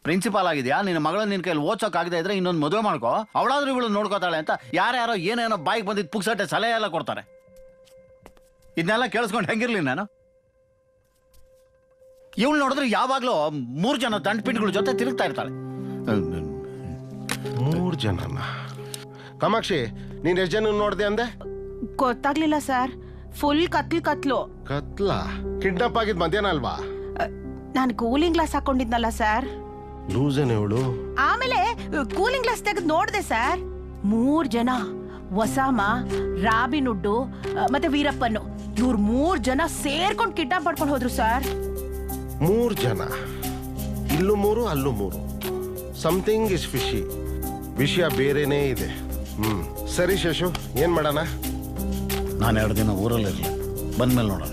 S1: ಪ್ರಿನ್ಸಿಪಾಲ್ ಆಗಿದ್ಯಾ, ನಿನ್ನ ಮಗಳ ನಿನ್ ಕೈಲಿ ಓದ್ಸೋಕ್ ಆಗದೆ ಇದ್ರೆ ಇನ್ನೊಂದು ಮದುವೆ ಮಾಡ್ಕೋ, ಅವಳಾದ್ರೂ ಇವಳು ನೋಡ್ಕೋತಾಳೆ ಅಂತ ಯಾರ್ಯಾರೋ ಏನೇನೋ ಬಾಯಿಗೆ ಬಂದಿದ್ದು ಪುಕ್ಸಟ್ಟೆ ಸಲಹೆ ಎಲ್ಲ ಕೊಡ್ತಾರೆ. ಇದನ್ನೆಲ್ಲ ಕೇಳಿಸ್ಕೊಂಡು ಹೆಂಗಿರ್ಲಿ ನಾನು? ಇವಳು ನೋಡಿದ್ರೆ ಯಾವಾಗ್ಲೂ 3 ಜನ ದಂಡಪಿಂಡ್ಗಳ ಜೊತೆ ತಿರುಗ್ತಾ ಇರ್ತಾಳೆ.
S10: 3 ಜನನ? ಕಾಮಾಕ್ಷಿ, ನೀನ್ ಎಷ್ಟು ಜನ ನೋಡ್ದೆ ಅಂದೆ?
S4: ಗೊತ್ತಾಗ್ಲಿಲ್ಲ ಸರ್, ಫುಲ್ ಕತ್ಲು.
S10: ಕತ್ಲ? ಕಿಡ್ನಾಪ್ ಆಗಿದ್ ಮಧ್ಯಾಹ್ನ ಅಲ್ವಾ?
S4: ನಾನು ಕೂಲಿಂಗ್ ಗ್ಲಾಸ್ ಹಾಕೊಂಡಿದ್ನಲ್ಲ ಸರ್.
S10: ಲೂಸೇನೆ ಇವಳು.
S4: ಆಮೇಲೆ ಕೂಲಿಂಗ್ ಗ್ಲಾಸ್ ತೆಗೆದು ನೋಡ್ದೆ ಸರ್, 3 ಜನ, ವಸಾಮ, ರಾಬಿನ್ ಹುಡ್ಡು ಮತ್ತೆ ವೀರಪ್ಪನು, ಇವ್ರು 3 ಜನ ಸೇರ್ಕೊಂಡು ಕಿಡ್ನಾಪ್ ಮಾಡ್ಕೊಂಡು ಹೋದ್ರು ಸರ್.
S10: 3 ಜನ? ಇಲ್ಲೂ 3 ಅಲ್ಲೂ 3. Something is fishy. ವಿಷಯ ಬೇರೆನೇ ಇದೆ. ಸರಿ ಶೇಷು, ಏನ್ ಮಾಡೋಣ?
S1: ನಾನು 2 ದಿನ ಊರಲ್ಲಿರಲಿ, ಬಂದ್ಮೇಲೆ ನೋಡೋಣ.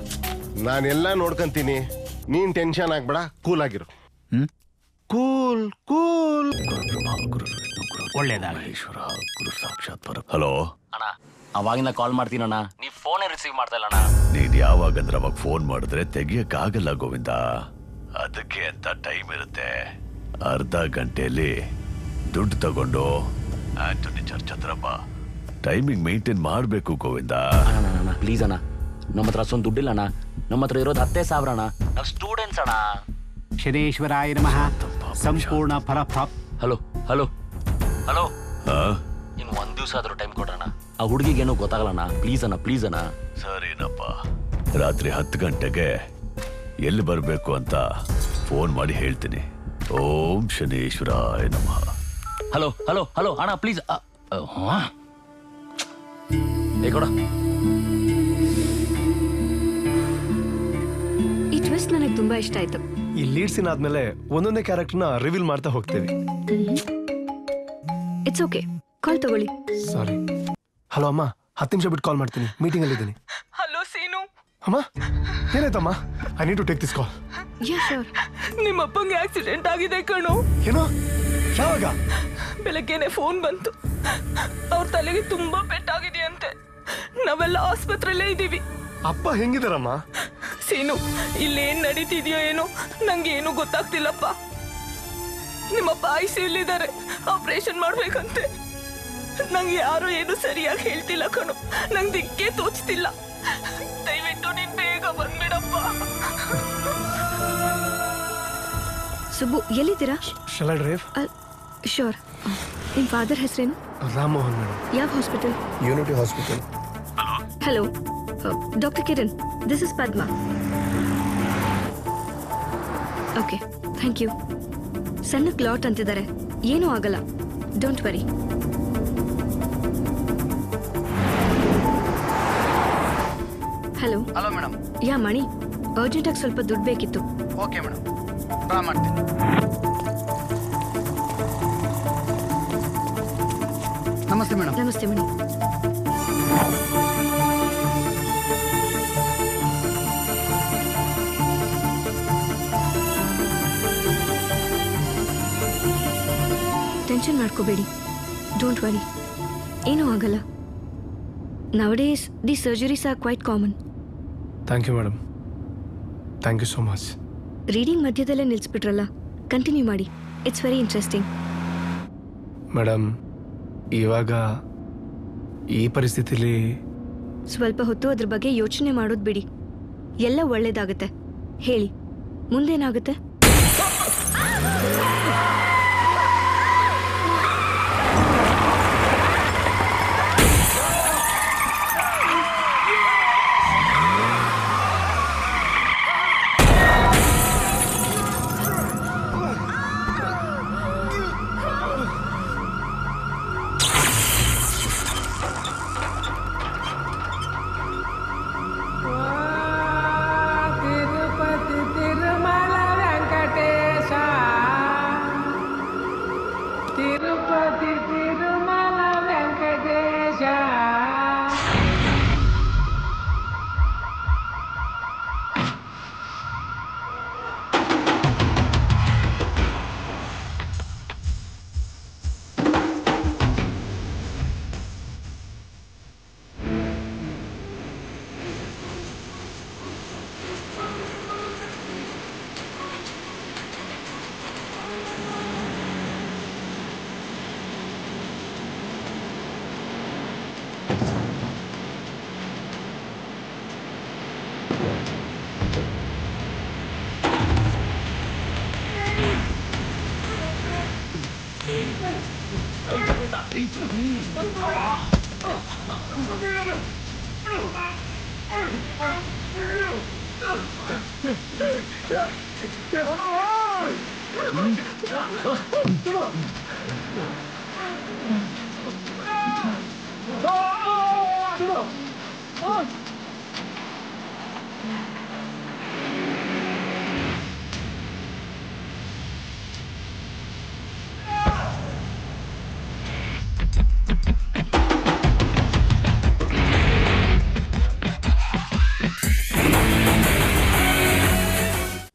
S10: ನಾನೆಲ್ಲ ನೋಡ್ಕೊಂತೀನಿ, ನೀನ್ ಟೆನ್ಷನ್ ಆಗ್ಬೇಡ, ಕೂಲ್ ಆಗಿರು. Cool cool.
S3: ಒಳ್ಳೇದಾಗ ಗುರು ಸಾಕ್ಷಾತ್ ಪರ. ಹಲೋ ಅಣ್ಣ, ಅವಾಗಿಂದ ಕಾಲ್ ಮಾಡ್ತೀನಣ್ಣ, ನೀವ್ ಫೋನೇ ರಿಸೀವ್ ಮಾಡ್ತಾ ಇಲ್ಲ ಅಣ್ಣ.
S11: ನೀನ್ ಯಾವಾಗಂದ್ರೆ ಅವಾಗ ಫೋನ್ ಮಾಡಿದ್ರೆ ತೆಗಿಯಕ್ಕಾಗಲ್ಲ ಗೋವಿಂದ, ಅದಕ್ಕೆ ಅಂತ ಟೈಮ್ ಇರುತ್ತೆ. ಅರ್ಧ ಗಂಟೆಯಲ್ಲಿ ದುಡ್ಡು ತಗೊಂಡು ಆಂಟೋನಿ ಚರ್ಚ್ ಹತ್ರ ಬಾ. ಟೈಮಿಂಗ್ ಮೇಂಟೈನ್ ಮಾಡ್ಬೇಕು ಗೋವಿಂದ.
S3: ಅಣ್ಣ ಪ್ಲೀಸ್ ಅಣ್ಣ, ನಮ್ಮ ಹತ್ರ ಅಷ್ಟೊಂದು ದುಡ್ಡಿಲ್ಲ ಅಣ್ಣ, ನಮ್ಮ ಹತ್ರ ಇರೋದು 10,000 ಅಣ್ಣ, ನಾವು ಸ್ಟೂಡೆಂಟ್ಸ್ ಅಣ್ಣ.
S9: ಶನೇಶ್ವರಾಯ ನಮಃ. ಸಂಪೂರ್ಣ ಫಲಪ್ರಾಪ್ತಿ.
S3: ಹಲೋ ಹಲೋ ಹಲೋ, ಇನ್ನು 1 ದಿವಸ ಆದ್ರೂ ಟೈಮ್ ಕೊಡ್ರಣ್ಣ, ಆ ಹುಡುಗಿಗೇನೋ ಗೊತ್ತಾಗಲ್ಲಣ್ಣ, ಪ್ಲೀಸ್ ಅಣ್ಣ, ಪ್ಲೀಸ್ ಅಣ್ಣ.
S11: ಸರಿನಪ್ಪ, ರಾತ್ರಿ 10 ಗಂಟೆಗೆ ಎಲ್ಲಿ ಬರಬೇಕು ಅಂತ ಫೋನ್ ಮಾಡಿ ಹೇಳ್ತೀನಿ. ಓಂ ಶನೇಶ್ವರಾಯ ನಮಃ.
S3: ಹಲೋ ಹಲೋ ಹಲೋ ಅಣ್ಣ ಪ್ಲೀಸ್. ಕೊಡ.
S6: ಈ ಟ್ವಿಸ್ಟ್ ನನಗೆ ತುಂಬಾ ಇಷ್ಟ ಆಯ್ತು.
S7: ಈ ಲೀಡ್ ಸೀನ್ ಆದ್ಮೇಲೆ ಒಂದೊಂದೇ ಕ್ಯಾರೆಕ್ಟರ್ನ ರಿವೀಲ್ ಮಾಡ್ತಾ ಹೋಗ್ತೀವಿ.
S6: ಇಟ್ಸ್ ಓಕೆ, ಕಾಲ್ ತಗೊಳ್ಳಿ.
S7: ಸಾರಿ. ಹಲೋ ಅಮ್ಮ, 10 ನಿಮಿಷ ಬಿಟ್ಟು ಕಾಲ್ ಮಾಡ್ತೀನಿ, ಮೀಟಿಂಗ್ ಅಲ್ಲಿ ಇದ್ದೀನಿ.
S4: ಹಲೋ ಸೀನು.
S7: ಅಮ್ಮ, ಏನಾಯ್ತಮ್ಮ? I need to take this call.
S6: Yeah sure.
S4: ನಿಮ್ಮ ಅಪ್ಪಂಗೆ ಆಕ್ಸಿಡೆಂಟ್ ಆಗಿದೆ ಕಣೋ.
S7: ಏನೋ? ಯಾವಾಗ?
S4: ಬೆಳಗ್ಗೆನೆ ಫೋನ್ ಬಂತು, ಅವ್ರ ತಲೆಗೆ ತುಂಬಾ ಪೆಟ್ಟಾಗಿದೆಯಂತೆ, ನಾವೆಲ್ಲ ಆಸ್ಪತ್ರೆಯಲ್ಲೇ ಇದ್ದೀವಿ.
S7: ಅಪ್ಪ ಹೆಂಗಿದಾರಮ್ಮ?
S4: ಸೀನು, ಇಲ್ಲೇನ್ ನಡೀತಿದ್ಯೋ ಏನೋ ನಂಗೆ ಏನು ಗೊತ್ತಾಗ್ತಿಲ್ಲಪ್ಪ. ನಿಮ್ಮಪ್ಪ ಐಸಿಯುಲಿದ್ದಾರೆ, ಆಪರೇಷನ್ ಮಾಡ್ಬೇಕಂತೆ. ನಂಗೆ ಯಾರು ಏನು ಸರಿಯಾಗಿ ಹೇಳ್ತಿಲ್ಲ ಕಣೋ, ನಂಗೆ ದಿಕ್ಕೇ ತೋಚ್ತಿಲ್ಲ. ದಯವಿಟ್ಟು ನೀನ್ ಬೇಗ ಬಂದ್ಬಿಡಪ್ಪ.
S6: ಸುಬ್ಬು, ಎಲ್ಲಿದ್ದೀರಾ?
S7: ಶಾಲಾ ಡ್ರೈವ್.
S6: ಶೋರ್. ನಿಮ್ಮ ಫಾದರ್ ಹೆಸರೇನು?
S7: ರಾಮಮೋಹನ್ ಮೇಡಮ್.
S6: ಯಾವ hospital?
S7: Unity hospital.
S6: Hello, doctor Kiran, this is Padma. Okay, thank you. ಸಣ್ಣ ಕ್ಲಾಟ್ ಅಂತಿದ್ದಾರೆ, ಏನೂ ಆಗಲ್ಲ, don't worry. Hello.
S12: Hello madam.
S6: Yeah Mani, ಅರ್ಜೆಂಟಾಗಿ ಸ್ವಲ್ಪ ದುಡ್ಡು ಬೇಕಿತ್ತು.
S12: ಓಕೆ ಮೇಡಮ್, ಡ್ರಾ ಮಾಡ್ತೀನಿ. ನಮಸ್ತೆ ಮೇಡಮ್.
S6: ನಮಸ್ತೆ ಮಣಿ. ಟೆನ್ಷನ್ ಮಾಡ್ಕೋಬೇಡಿ, ಡೋಂಟ್ ವರಿ, ಏನೂ ಆಗಲ್ಲ. Nowadays the surgeries are quite common.
S7: Thank you madam, thank you so much.
S6: Reading ಮಧ್ಯದಲ್ಲೇ ನಿಲ್ಲಿಸ್ಬಿಟ್ರಲ್ಲ, ಕಂಟಿನ್ಯೂ ಮಾಡಿ, ಇಟ್ಸ್ ವೆರಿ ಇಂಟ್ರೆಸ್ಟಿಂಗ್.
S7: ಮೇಡಮ್, ಇವಾಗ ಈ ಪರಿಸ್ಥಿತಿಲಿ
S6: ಸ್ವಲ್ಪ ಹೊತ್ತು ಅದ್ರ ಬಗ್ಗೆ ಯೋಚನೆ ಮಾಡೋದು ಬಿಡಿ, ಎಲ್ಲ ಒಳ್ಳೇದಾಗುತ್ತೆ. ಹೇಳಿ, ಮುಂದೇನಾಗುತ್ತೆ?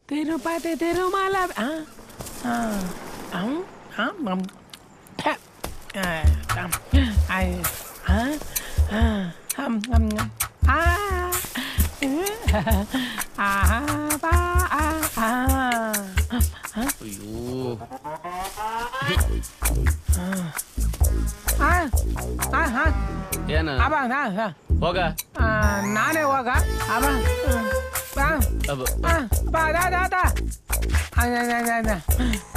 S5: ತಿರುಪತಿ ತಿರುಮಲ
S8: ಏನ ಹೋಗ
S5: ನಾನೇ ಹೋಗ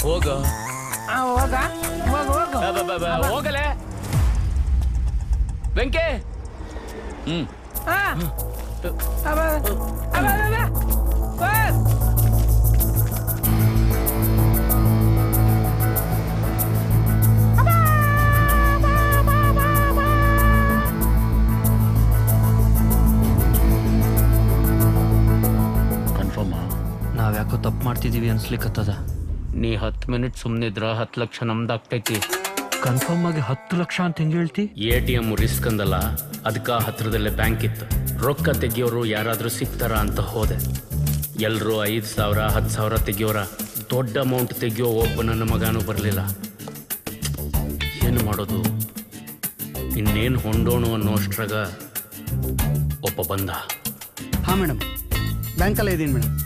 S8: ಹೋಗ
S5: ಹೋಗ
S8: ಹೋಗಲೇ ವೆಂಕೆ
S9: ನಾವ್ಯಾಕೋ ತಪ್ಪು ಮಾಡ್ತಿದೀವಿ ಅನ್ಸ್ಲಿಕ್ಕತ್ತದ.
S8: ನೀ 10 ಮಿನಿಟ್ ಸುಮ್ನಿದ್ರ 10 ಲಕ್ಷ ನಮ್ದಾಗ್ತೈತಿ.
S9: ಕನ್ಫರ್ಮ್ ಆಗಿ 10 ಲಕ್ಷ ಅಂತ ಹೆಂಗ್ ಹೇಳ್ತಿ?
S8: ATM ರಿಸ್ಕ್ ಅಂದಲ್ಲ, ಅದಕ್ಕ ಹತ್ರದಲ್ಲೇ ಬ್ಯಾಂಕ್ ಇತ್ತು. ರೊಕ್ಕ ತೆಗಿಯೋರು ಯಾರಾದ್ರೂ ಸಿಗ್ತಾರ ಅಂತ ಹೋದೆ. ಎಲ್ರು 5,000 10,000 ತೆಗಿಯೋರ. ದೊಡ್ಡ ಅಮೌಂಟ್ ತೆಗಿಯೋ ಒಬ್ಬ ನನ್ನ ಮಗನೂ ಬರಲಿಲ್ಲ. ಏನು ಮಾಡೋದು, ಇನ್ನೇನು ಹೊಂಡೋಣ ಅನ್ನೋಷ್ಟ್ರಾಗ ಒಬ್ಬ ಬಂದ.
S12: ಹಾಂ ಮೇಡಮ್, ಬ್ಯಾಂಕಲ್ಲೇ ಇದ್ದೀನಿ ಮೇಡಮ್.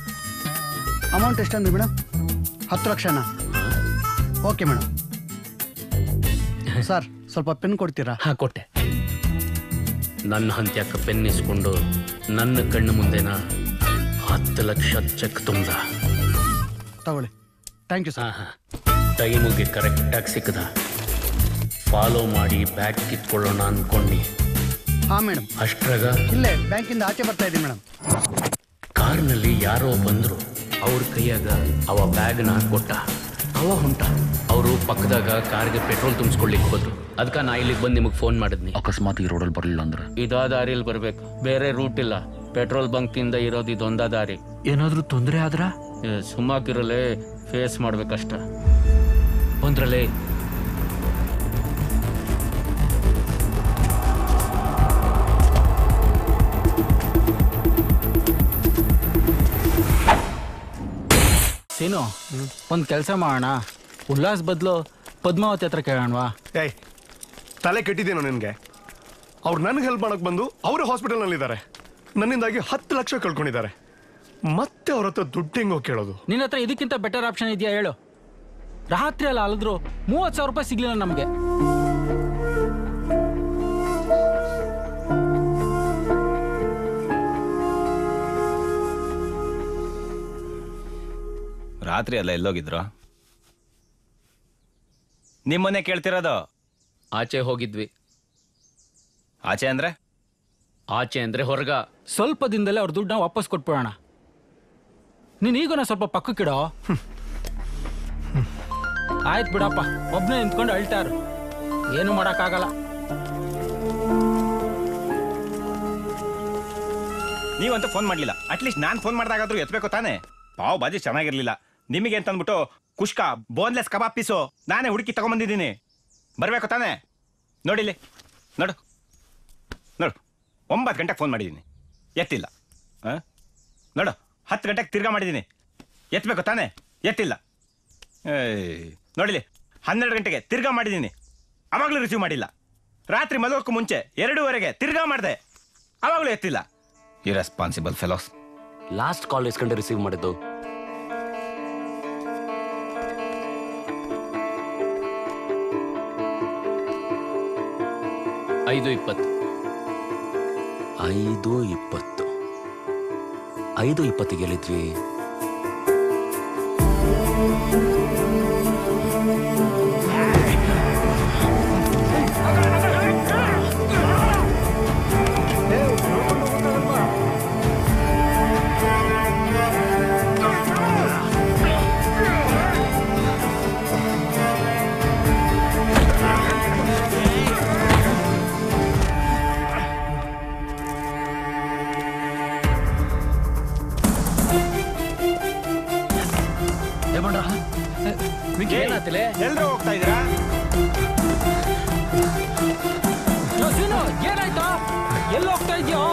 S12: ಅಮೌಂಟ್ ಎಷ್ಟಂದ್ರಿ ಮೇಡಮ್? 10 ಲಕ್ಷನಾ? Okay madam. ಸರ್ ಸ್ವಲ್ಪ ಪೆನ್ ಕೊಡ್ತೀರಾ?
S8: ಹಾಂ ಕೊಟ್ಟೆ. ನನ್ನ ಹಂತ್ಯಕ್ಕ ಪೆನ್ ಇಸ್ಕೊಂಡು ನನ್ನ ಕಣ್ಣು ಮುಂದೆನ 10 ಲಕ್ಷ ಚೆಕ್ ತುಂಬ್ದ.
S12: ತಗೊಳ್ಳಿ. Thank you sir.
S8: ಹಾಂ ಟೈಮಿಗೆ ಕರೆಕ್ಟಾಗಿ ಸಿಕ್ಕದ. ಫಾಲೋ ಮಾಡಿ ಬ್ಯಾಗ್ ಕಿತ್ಕೊಳ್ಳೋಣ ಅನ್ಕೊಂಡಿ.
S12: ಹಾಂ ಮೇಡಮ್.
S8: ಅಷ್ಟ್ರಾಗ
S12: ಇಲ್ಲೇ ಬ್ಯಾಂಕಿಂದ ಆಚೆ ಬರ್ತಾ ಇದ್ದೀನಿ ಮೇಡಮ್.
S8: ಕಾರ್ನಲ್ಲಿ ಯಾರೋ ಬಂದ್ರು. ಅವ್ರ ಕೈಯಾಗ ಅವ ಬ್ಯಾಗ್ನ ಕೊಟ್ಟ. ಅವ ಹೊಂಟ. ಅವರು ಪಕ್ಕದಾಗ ಕಾರ್ಗೆ ಪೆಟ್ರೋಲ್ ತುಂಬಿಸ್ಕೊಳ್ಳಿಕ್ಕೆ ಹೋದ್ರು. ಅದಕ್ಕೆ ನಾ ಇಲ್ಲಿಗೆ ಬಂದು ನಿಮಗೆ ಫೋನ್ ಮಾಡಿದ್ನಿ.
S3: ಅಕಸ್ಮಾತ್ ಈ ರೋಡಲ್ಲಿ ಬರಲಿಲ್ಲ ಅಂದ್ರೆ
S8: ಇದಾ ದಾರಿಯಲ್ಲಿ ಬರ್ಬೇಕು, ಬೇರೆ ರೂಟ್ ಇಲ್ಲ. ಪೆಟ್ರೋಲ್ ಬಂಕಿಂದ ಇರೋದು ಇದೊಂದ ದಾರಿ.
S9: ಏನಾದ್ರೂ ತೊಂದರೆ ಆದ್ರ
S8: ಸುಮ್ಮಾಕಿರಲೇ ಫೇಸ್ ಮಾಡ್ಬೇಕಷ್ಟ. ಬಂದ್ರಲೇ
S1: ಸೀನು, ಒಂದು ಕೆಲಸ ಮಾಡೋಣ. ಉಲ್ಲಾಸ್ ಬದಲು ಪದ್ಮಾವತಿ ಹತ್ರ ಕೇಳೋಣವಾ?
S7: ಏಯ್, ತಲೆ ಕೆಟ್ಟಿದ್ದೇನೋ ನಿನಗೆ? ಅವ್ರು ನನಗೆ ಹೆಲ್ಪ್ ಮಾಡಕ್ ಬಂದು ಅವರು ಹಾಸ್ಪಿಟಲ್ನಲ್ಲಿದ್ದಾರೆ. ನನ್ನಿಂದಾಗಿ 10 ಲಕ್ಷ ಕಳ್ಕೊಂಡಿದ್ದಾರೆ. ಮತ್ತೆ ಅವ್ರ ಹತ್ರ ದುಡ್ಡು ಹೆಂಗೋ ಕೇಳೋದು?
S1: ನಿನ್ನ ಹತ್ರ ಇದಕ್ಕಿಂತ ಬೆಟರ್ ಆಪ್ಷನ್ ಇದೆಯಾ ಹೇಳು? ರಾತ್ರಿ ಅಲ್ಲ ಅಲ್ಲಿದ್ರು 30,000 ರೂಪಾಯಿ ಸಿಗ್ಲಿಲ್ಲ ನಮಗೆ.
S13: ರಾತ್ರಿ ಅಲ್ಲ ಎಲ್ಲೋಗಿದ್ರು? ನಿಮ್ಮನ್ನೇ ಕೇಳ್ತಿರೋದು.
S8: ಆಚೆ ಹೋಗಿದ್ವಿ.
S13: ಆಚೆ ಅಂದ್ರೆ?
S8: ಆಚೆ ಅಂದ್ರೆ ಹೊರಗ.
S1: ಸ್ವಲ್ಪ ದಿನದಲ್ಲೇ ಅವ್ರ ದುಡ್ಡನ್ನ ವಾಪಸ್ ಕೊಟ್ಬಿಡೋಣ. ನೀನ್ ಈಗನ ಸ್ವಲ್ಪ ಪಕ್ಕಕ್ಕಿಡೋ. ಆಯ್ತು ಬಿಡಪ್ಪ, ಒಬ್ನೇ ನಿಂತ್ಕೊಂಡು ಅಳ್ತಾರು, ಏನು ಮಾಡಕ್ಕಾಗಲ್ಲ.
S13: ನೀವಂತೂ ಫೋನ್ ಮಾಡ್ಲಿಲ್ಲ. ಅಟ್ಲೀಸ್ಟ್ ನಾನು ಫೋನ್ ಮಾಡಿದಾಗಾದ್ರೂ ಎತ್ಬೇಕು ತಾನೆ. ಪಾವ್ ಬಾಜಿ ಚೆನ್ನಾಗಿರ್ಲಿಲ್ಲ. ನಿಮಗೆ ಅಂತಂದ್ಬಿಟ್ಟು ಕುಷ್ಕ ಬೋನ್ಲೆಸ್ ಕಬಾಬ್ ಪೀಸು ನಾನೇ ಹುಡುಕಿ ತಗೊಂಬಂದಿದ್ದೀನಿ. ಬರ್ಬೇಕು ತಾನೆ? ನೋಡಿಲಿ, ನೋಡು ನೋಡು, 9 ಗಂಟೆಗೆ ಫೋನ್ ಮಾಡಿದ್ದೀನಿ, ಎತ್ತಿಲ್ಲ. ನೋಡು, 10 ಗಂಟೆಗೆ ತಿರ್ಗಾ ಮಾಡಿದ್ದೀನಿ, ಎತ್ತಬೇಕು ತಾನೆ? ಎತ್ತಿಲ್ಲ. ನೋಡಿಲಿ, 12 ಗಂಟೆಗೆ ತಿರ್ಗಾ ಮಾಡಿದ್ದೀನಿ, ಅವಾಗಲೂ ರಿಸೀವ್ ಮಾಡಿಲ್ಲ. ರಾತ್ರಿ ಮಲಗೋಕ್ಕೂ ಮುಂಚೆ 2:15ಗೆ ತಿರ್ಗಾ ಮಾಡಿದೆ, ಅವಾಗಲೂ ಎತ್ತಿಲ್ಲ. Irresponsible fellows.
S3: ಲಾಸ್ಟ್ ಕಾಲ್ ಎಸ್ಕೊಂಡೆ ರಿಸೀವ್ ಮಾಡಿದ್ದು?
S8: ಐದು 20.
S3: 5:20. 5:20ಗೆ ಹೇಳಿದ್ವಿ.
S8: ಏನಾತಲೆ
S13: ಎಲ್ರು ಹೋಗ್ತಾ ಇದ್ದೀರಾ?
S9: ಸೀನು ಏನಾಯ್ತಾ ಎಲ್ಲಿ ಹೋಗ್ತಾ ಇದೆಯೋ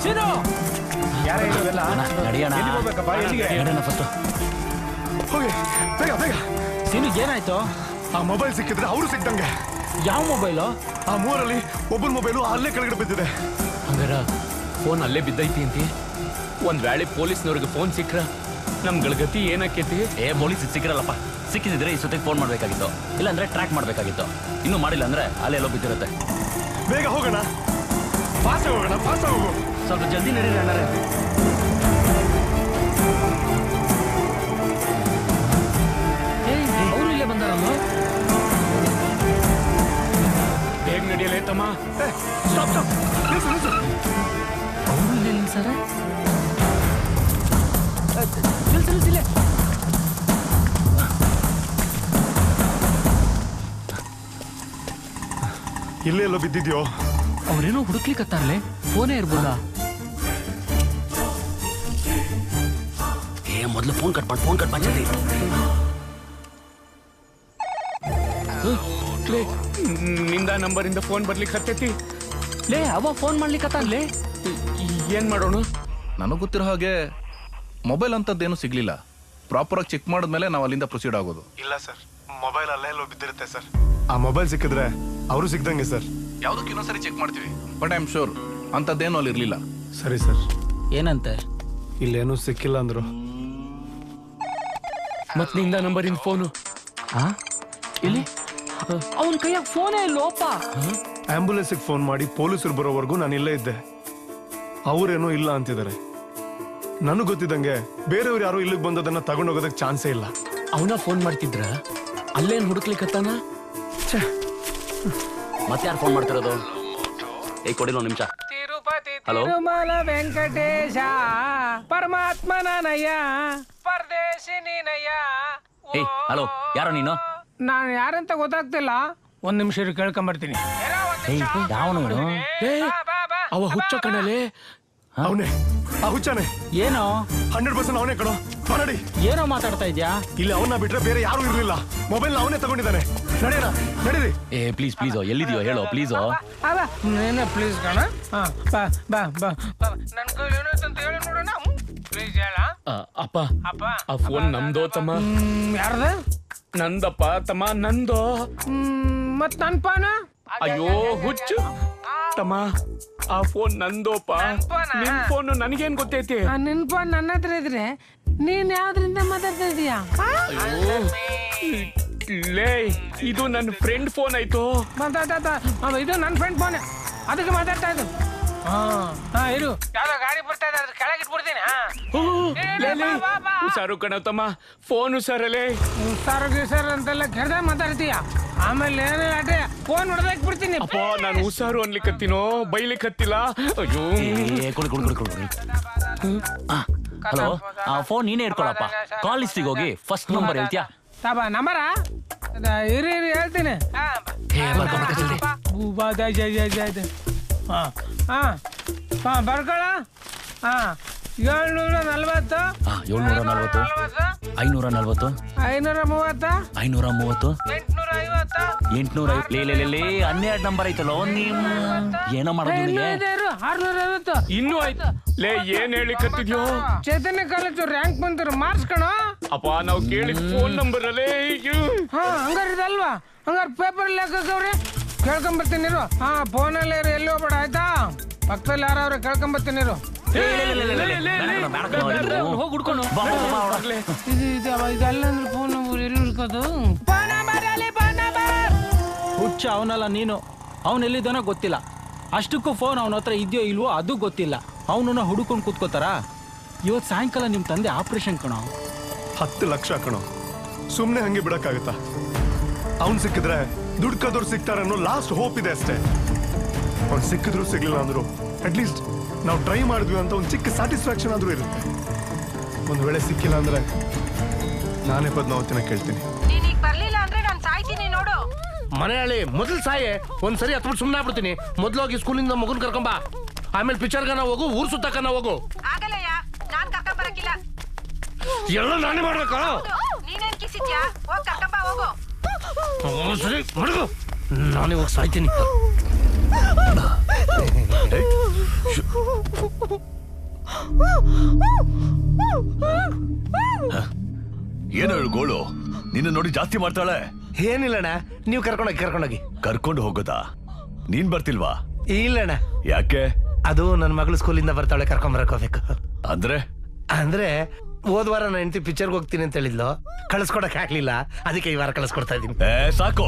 S9: ಸೀನು
S13: ಯಾರ ಇರೋದೆಲ್ಲ
S3: ನಡೆಯೋಣ
S13: ಎಲ್ಲಿಗೆ ಹೋಗ್ಬೇಕಪ್ಪ ಎಲ್ಲಿಗೆ
S3: ನಡೆಯೋಣ ಫಸ್ಟ್
S7: ಹೋಗಿ ಬೇಗ ಬೇಗ.
S9: ಸೀನು ಏನಾಯ್ತು
S7: ಆ ಮೊಬೈಲ್ ಸಿಕ್ಕಿದ್ರೆ ಅವರು ಸಿಕ್ದಂಗೆ.
S9: ಯಾವ ಮೊಬೈಲು?
S7: ಆ ಮೂರಲ್ಲಿ ಒಬ್ಬನ ಮೊಬೈಲು ಅಲ್ಲೇ ಕೆಳಗಡೆ ಬಿದ್ದಿದೆ.
S8: ಹಂಗಾರ ಫೋನ್ ಅಲ್ಲೇ ಬಿದ್ದೈತಿ ಅಂತಿ. ಒಂದ್ ವೇಳೆ ಪೊಲೀಸ್ನವ್ರಿಗೆ ಫೋನ್ ಸಿಕ್ಕ್ರ ನಮ್ಗಳ ಗತಿ ಏನಾಕೈತಿ?
S3: ಪೊಲೀಸ್ ಸಿಕ್ಕಿರಲ್ಲಪ್ಪ. ಸಿಕ್ಕಿದ್ರೆ ಈ ಸೊತೆಗೆ ಫೋನ್ ಮಾಡ್ಬೇಕಾಗಿತ್ತು, ಇಲ್ಲಾಂದ್ರೆ ಟ್ರ್ಯಾಕ್ ಮಾಡ್ಬೇಕಾಗಿತ್ತು. ಇನ್ನೂ ಮಾಡಿಲ್ಲ ಅಂದ್ರೆ ಅಲ್ಲೇ ಎಲ್ಲೋ ಬಿದ್ದಿರುತ್ತೆ.
S7: ಬೇಗ ಹೋಗೋಣ, ಫಾಸ್ಟ್ ಹೋಗೋಣ, ಫಾಸ್ಟ್ ಹೋಗು.
S3: ಸ್ವಲ್ಪ ಜಲ್ದಿ ನಡೀರಿ ಅಣ್ಣರೇ.
S9: ಅವರು ಇಲ್ಲೇ ಬಂದಾರಲ್ಲ.
S8: ಹೇಗ್ ನಡೆಯಲೇ ತಮ್ಮ?
S7: ಸ್ಟಾಪ್ ಸ್ಟಾಪ್, ನಿಲ್ಸು ನಿಲ್ಸು.
S9: ಅವರು ಇಲ್ಲೇ ನಿಲ್ಸಾರ. ನಿಲ್ಸು ನಿಲ್ಸಿಲ್ಲ.
S7: ಇಲ್ಲೇ ಎಲ್ಲೋ ಬಿದ್ದಿದ್ಯೋ.
S9: ಅವ್ರೇನೋ ಹುಡುಕ್ಲಿಕ್ಕತ್ತಾರಲೆ, ಫೋನೇ ಇರ್ಬೋದಾ?
S3: ಮೊದಲು ಫೋನ್ ಕಟ್ ಮಾಡಿ ಜಲ್ದಿ.
S8: ನಿಂದ ನಂಬರಿಂದ ಫೋನ್ ಬರ್ಲಿಕ್ಕೆ ಹತ್ತೈತಿ.
S9: ಲೇ ಅವ ಫೋನ್ ಮಾಡ್ಲಿಕ್ಕತ್ತಾನ್ಲೇ.
S8: ಏನ್ ಮಾಡೋಣ?
S14: ನನಗೆ ಗೊತ್ತಿರೋ ಹಾಗೆ ಮೊಬೈಲ್ ಅಂತದ್ದೇನು ಸಿಗ್ಲಿಲ್ಲ. ಪ್ರಾಪರ್ ಆಗಿ ಚೆಕ್ ಮಾಡಿದ್ಮೇಲೆ ನಾವು ಅಲ್ಲಿಂದ ಪ್ರೊಸೀಡ್ ಆಗೋದು.
S7: ಇಲ್ಲ ಸರ್, ಮೊಬೈಲ್ ಅಲ್ಲೇ ಎಲ್ಲೋ ಬಿದ್ದಿರುತ್ತೆ ಸರ್. ಆ ಮೊಬೈಲ್ ಸಿಕ್ಕಿದ್ರೆ ಅವರು ಸಿಕ್ದಂಗೆ ಸರ್.
S14: ಯಾವುದಕ್ಕೆ ಇನ್ನೊಂದ್ಸರಿ ಚೆಕ್ ಮಾಡ್ತೀವಿ, ಬಟ್ ಐ ಆಮ್ ಶೋರ್ ಅಂತದ್ದೇನು ಅಲ್ಲಿ ಇರ್ಲಿಲ್ಲ.
S7: ಸರಿ ಸರ್.
S9: ಏನಂತೆ?
S7: ಇಲ್ಲೇನು ಸಿಕ್ಕಿಲ್ಲ ಅಂದ್ರು.
S8: ಮತ್ ನಿಂದ ನಂಬರಿಂದ ಫೋನು
S9: ಇಲ್ಲಿ ಅವನ ಕೈಯಾಗ ಫೋನೇ ಇಲ್ಲೋಪ.
S7: ಆಂಬುಲೆನ್ಸ್ಗೆ ಫೋನ್ ಮಾಡಿ ಪೊಲೀಸರು ಬರೋವರೆಗೂ ನಾನು ಇಲ್ಲೇ ಇದ್ದೆ. ಅವರೇನೋ ಇಲ್ಲ ಅಂತಿದ್ದಾರೆ. ನನಗೆ ಗೊತ್ತಿದ್ದಂಗೆ ಬೇರೆಯವ್ರು ಯಾರು ಇಲ್ಲಿಗೆ ಬಂದದನ್ನ ತಗೊಂಡೋಗೋದಕ್ಕೆ ಚಾನ್ಸೇ ಇಲ್ಲ.
S8: ಅವನ ಫೋನ್ ಮಾಡ್ತಿದ್ರ? ಅಲ್ಲೇನ್ ಹುಡುಕ್ಲಿಕ್ಕತ್ತಾನ?
S3: ಮತ್ತೆ ಯಾರು ಫೋನ್ ಮಾಡ್ತಿರೋದು? ಕೊಡಿಲ್ಲ ಒಂದು ನಿಮಿಷ.
S9: ತಿರುಪತಿ
S3: ಹಲೋ,
S9: ತಿರುಮಲ ವೆಂಕಟೇಶ ಪರಮಾತ್ಮನಯ್ಯ ಪರದೇಶಿ ನೀನಯ್ಯ.
S3: ಹಲೋ, ಯಾರೋ ನೀನು?
S9: ನಾನು ಯಾರಂತ ಗೊತ್ತಾಗ್ತಿಲ್ಲ. ಒಂದ್ ನಿಮಿಷ ಕೇಳ್ಕೊಂಬರ್ತೀನಿ.
S8: ಅವ ಹುಚ್ಚ ಕಣಲೆ.
S7: ಅವನೇ ಆ ಹುಚ್ಚಾನೆ.
S9: ಏನೋ
S7: 100% ಅವನೇ ಕಣೋ. ನೋಡಿ
S9: ಏನೋ ಮಾತಾಡ್ತಾ ಇದ್ಯಾ?
S7: ಇಲ್ಲಿ ಅವನ್ನ ಬಿಟ್ರೆ ಬೇರೆ ಯಾರು ಇರ್ಲಿಲ್ಲ. ಮೊಬೈಲ್ ಅವನೇ ತಗೊಂಡಿದ್ದಾನೆ. ನಡೆಯೋಣ, ನಡೀರಿ.
S3: ಪ್ಲೀಸ್ ಪ್ಲೀಸ್ ಎಲ್ಲಿದೆಯೋ ಹೇಳೋ ಪ್ಲೀಸ್.
S9: ನೀನೇ ಪ್ಲೀಸ್ ಕಣ. ಬಾ ಬಾ ಬಾ ನನ್ ಕೈಲಿ ಏನಾಯ್ತು ಅಂತ ಹೇಳಿ ನೋಡೋಣ. ಪ್ಲೀಸ್ ಹೇಳ.
S8: ಅಪ್ಪ ಆ ಫೋನ್ ನಮ್ದೋ ತಮ್ಮ.
S9: ಯಾರ್ದ?
S8: ನಂದಪ್ಪ ತಮ್ಮ, ನಂದೋ.
S9: ಮತ್ ನನ್ ಪಾನ?
S8: ಅಯ್ಯೋ ಹುಚ್ಚು ತಮ್ಮ, ಆ ಫೋನ್ ನಂದೋಪ. ನಿನ್ ಫೋನ್ ನನಗೇನ್ ಗೊತ್ತೈತಿ?
S9: ನಿನ್ ಫೋನ್ ನನ್ನ ಹತ್ರ ಇದ್ರೆ ನೀನ್ ಯಾವ್ದ್ರಿಂದ ಮಾತಾಡ್ತಾ ಇದೀಯಾ?
S8: ಲೇ, ಇದು ನನ್ನ ಫ್ರೆಂಡ್ ಫೋನ್ ಆಯ್ತು.
S9: ಇದು ನನ್ನ ಫ್ರೆಂಡ್ ಫೋನ್, ಅದಕ್ಕೆ ಮಾತಾಡ್ತಾ ಇದ್ದು. ಇರು, ಯಾವ್ದೋ ಗಾಡಿ ಬರ್ತಾ ಇದೆ, ಅದ್ರ ಕೆಳಗೆ ಇಟ್ಬಿಡ್ತೀನಿ.
S8: ಹುಷಾರು ಕಣ ತಮ್ಮ, ಫೋನ್ ಹುಷಾರಲ್ಲೇ.
S9: ಸರ್ ಅಂತೆಲ್ಲ ಕೆಡ್ದ ಮಾತಾಡ್ತೀಯ. ಆಮೇಲೆ ಏನಿಲ್ಲ ಅಡ್ರೆ ಫೋನ್ ಹೊಡೆದಾಕ್ ಬಿಡ್ತೀನಿ.
S8: ಅಪ್ಪ, ನಾನು ಹುಷಾರು ಅನ್ಲಿಕ್ಕತ್ತೀನೋ ಬೈಲಿಕ್ಕತ್ತಿಲ್ಲ. ಅಯ್ಯೋ
S3: ಹಲೋ, ಆ ಫೋನ್ ನೀನೇ ಇಟ್ಕೊಳಪ್ಪ. ಕಾಲ್ ಲಿಸ್ಟಿಗೆ ಹೋಗಿ ಫಸ್ಟ್ ನಂಬರ್ ಹೇಳ್ತೀಯಾ?
S9: ನಂಬರ ಇರಿ ಹೇಳ್ತೀನಿ. ಬರ್ಕೊಳ. 740
S3: 740 540
S9: 530
S3: 530
S9: 850
S3: 850. 12 ನಂಬರ್ ಐತಲ್ಲ ಏನೋ ಮಾಡೋದು.
S9: 650
S8: ಇನ್ನೂ ಆಯ್ತು. ಲೇ, ಏನ್ ಹೇಳಿಕತ್ತಿದ್ಯೋ?
S9: ಚೈತನ್ಯ ಕಾಲೇಜು ರ್ಯಾಂಕ್ ಬಂದಿರೋ ಮಾರ್ಕ್ಸ್ ಕಣ.
S8: ಅಪ್ಪ, ನಾವು ಕೇಳಿದ ಫೋನ್ ನಂಬರ್ ಅಲ್ಲೇ.
S9: ಹಂಗಾರ ಇದಲ್ವಾ? ಹಂಗಾರ ಪೇಪರ್ ಲೆಕ್ಕವ್ರೆ ಕೇಳ್ಕೊಂಬರ್ತೀನಿ. ಫೋನಲ್ಲಿ ಎಲ್ಲಿ ಹೋಗ್ಬೇಡ ಆಯ್ತಾ? ಪಕ್ಕದಲ್ಲಿ ಯಾರವ್ರೆ ಕೇಳ್ಕೊಂಬರ್ತೀನಿ.
S3: ಹೋಗಿ ಹುಡ್ಕೊಂಡು
S9: ಇದಲ್ಲಂದ್ರೆ ಫೋನ್ ನಂಬರ್ ಎಲ್ಲಿ ಹುಡ್ಕೋದು? ಹುಚ್ಚ ಅವನಲ್ಲ ನೀನು. ಅವನ್ ಎಲ್ಲಿದ್ದಾನೋ ಗೊತ್ತಿಲ್ಲ. ಅಷ್ಟಕ್ಕೂ ಫೋನ್ ಅವನ ಹತ್ರ ಇದೆಯೋ ಇಲ್ವೋ ಅದು ಗೊತ್ತಿಲ್ಲ. ಅವನನ್ನ ಹುಡುಕೊಂಡು ಕೂತ್ಕೋತಾರ. ಇವತ್ತು ಸಾಯಂಕಾಲ ನಿಮ್ ತಂದೆ ಆಪರೇಷನ್ ಕಣೋ.
S7: 10 ಲಕ್ಷ ಕಣೋ. ಸುಮ್ನೆ ಹಂಗೆ ಬಿಡಕ್ಕಾಗತ್ತಾ? ಅವ್ನ್ ಸಿಕ್ಕಿದ್ರೆ ದುಡ್ಕದವ್ರು ಸಿಗ್ತಾರೆ ಅನ್ನೋ ಲಾಸ್ಟ್ ಹೋಪ್ ಇದೆ ಅಷ್ಟೇ. ಅವ್ನು ಸಿಕ್ಕಿದ್ರು ಸಿಗ್ಲಿಲ್ಲ ಅಂದ್ರು ಅಟ್ಲೀಸ್ಟ್ ನಾವು ಟ್ರೈ ಮಾಡಿದ್ವಿ ಅಂತ ಒಂದು ಚಿಕ್ಕ ಸ್ಯಾಟಿಸ್ಫ್ಯಾಕ್ಷನ್ ಆದ್ರೂ ಇರುತ್ತೆ. ಒಂದ್ ವೇಳೆ ಸಿಕ್ಕಿಲ್ಲ ಅಂದ್ರೆ ನಾನೇ ಪದ್ಮಾವತಿನ ಕೇಳ್ತೀನಿ.
S15: ಬರ್ಲಿಲ್ಲ ಅಂದ್ರೆ ನಾನು ಸಾಯ್ತೀನಿ ನೋಡು.
S5: ಮನೆಯಲ್ಲಿ ಮೊದಲು ಸಾಯೆ, ಒಂದ್ಸರಿ ಹತ್ಬಿಟ್ಟು ಸುಮ್ಮನೆ ಆಗ್ಬಿಡ್ತೀನಿ. ಮೊದ್ಲೋಗಿ ಸ್ಕೂಲಿಂದ ಮಗುನ್ ಕರ್ಕೊಂಬ, ಆಮೇಲೆ ಪಿಕ್ಚರ್ಗನ ಹೋಗು, ಊರ್ ಸುತ್ತಕನ ಹೋಗು.
S15: ಆಗಲ್ಲಯ್ಯ, ನಾನ್ ಕರ್ಕೊಂಡ್ ಬರಕಿಲ್ಲ.
S5: ಎಲ್ಲ ನಾನೇ ಮಾಡ್ಬೇಕಾ?
S15: ನೀನೇನ್ ಕಿಸಿದ್ಯಾ? ಹೋಗ್ ಕರ್ಕೊಂಬ
S5: ಸರಿ ಮಡಗು, ನಾನು ಇವಾಗ ಸಾಯ್ತೀನಿ.
S11: ಏನು ಹೇಳು ಗೋಳು, ನಿನ್ನ ನೋಡಿ ಜಾಸ್ತಿ ಮಾಡ್ತಾಳೆ.
S5: ಏನಿಲ್ಲಣ್ಣ, ನೀವು ಕರ್ಕೊಂಡೋಗಿ
S11: ಕರ್ಕೊಂಡು ಹೋಗೋದಾ? ನೀನ್ ಬರ್ತಿಲ್ವಾ?
S5: ಇಲ್ಲಣ್ಣ.
S11: ಯಾಕೆ?
S5: ಅದು ನನ್ನ ಮಗಳು ಸ್ಕೂಲಿಂದ ಬರ್ತಾಳೆ, ಕರ್ಕೊಂಬರಕ್ ಹೋಗ್ಬೇಕು.
S11: ಅಂದ್ರೆ
S5: ಹೋದ್ವಾರ ನನ್ನ ಹೆಂಡತಿ ಪಿಕ್ಚರ್ಗೆ ಹೋಗ್ತೀನಿ ಅಂತ ಹೇಳಿದ್ಲು, ಕಳಿಸ್ಕೊಡಕ್ ಆಗ್ಲಿಲ್ಲ, ಅದಕ್ಕೆ ಈ ವಾರ ಕಳಿಸ್ಕೊಡ್ತಾ ಇದೀನಿ.
S11: ಸಾಕು,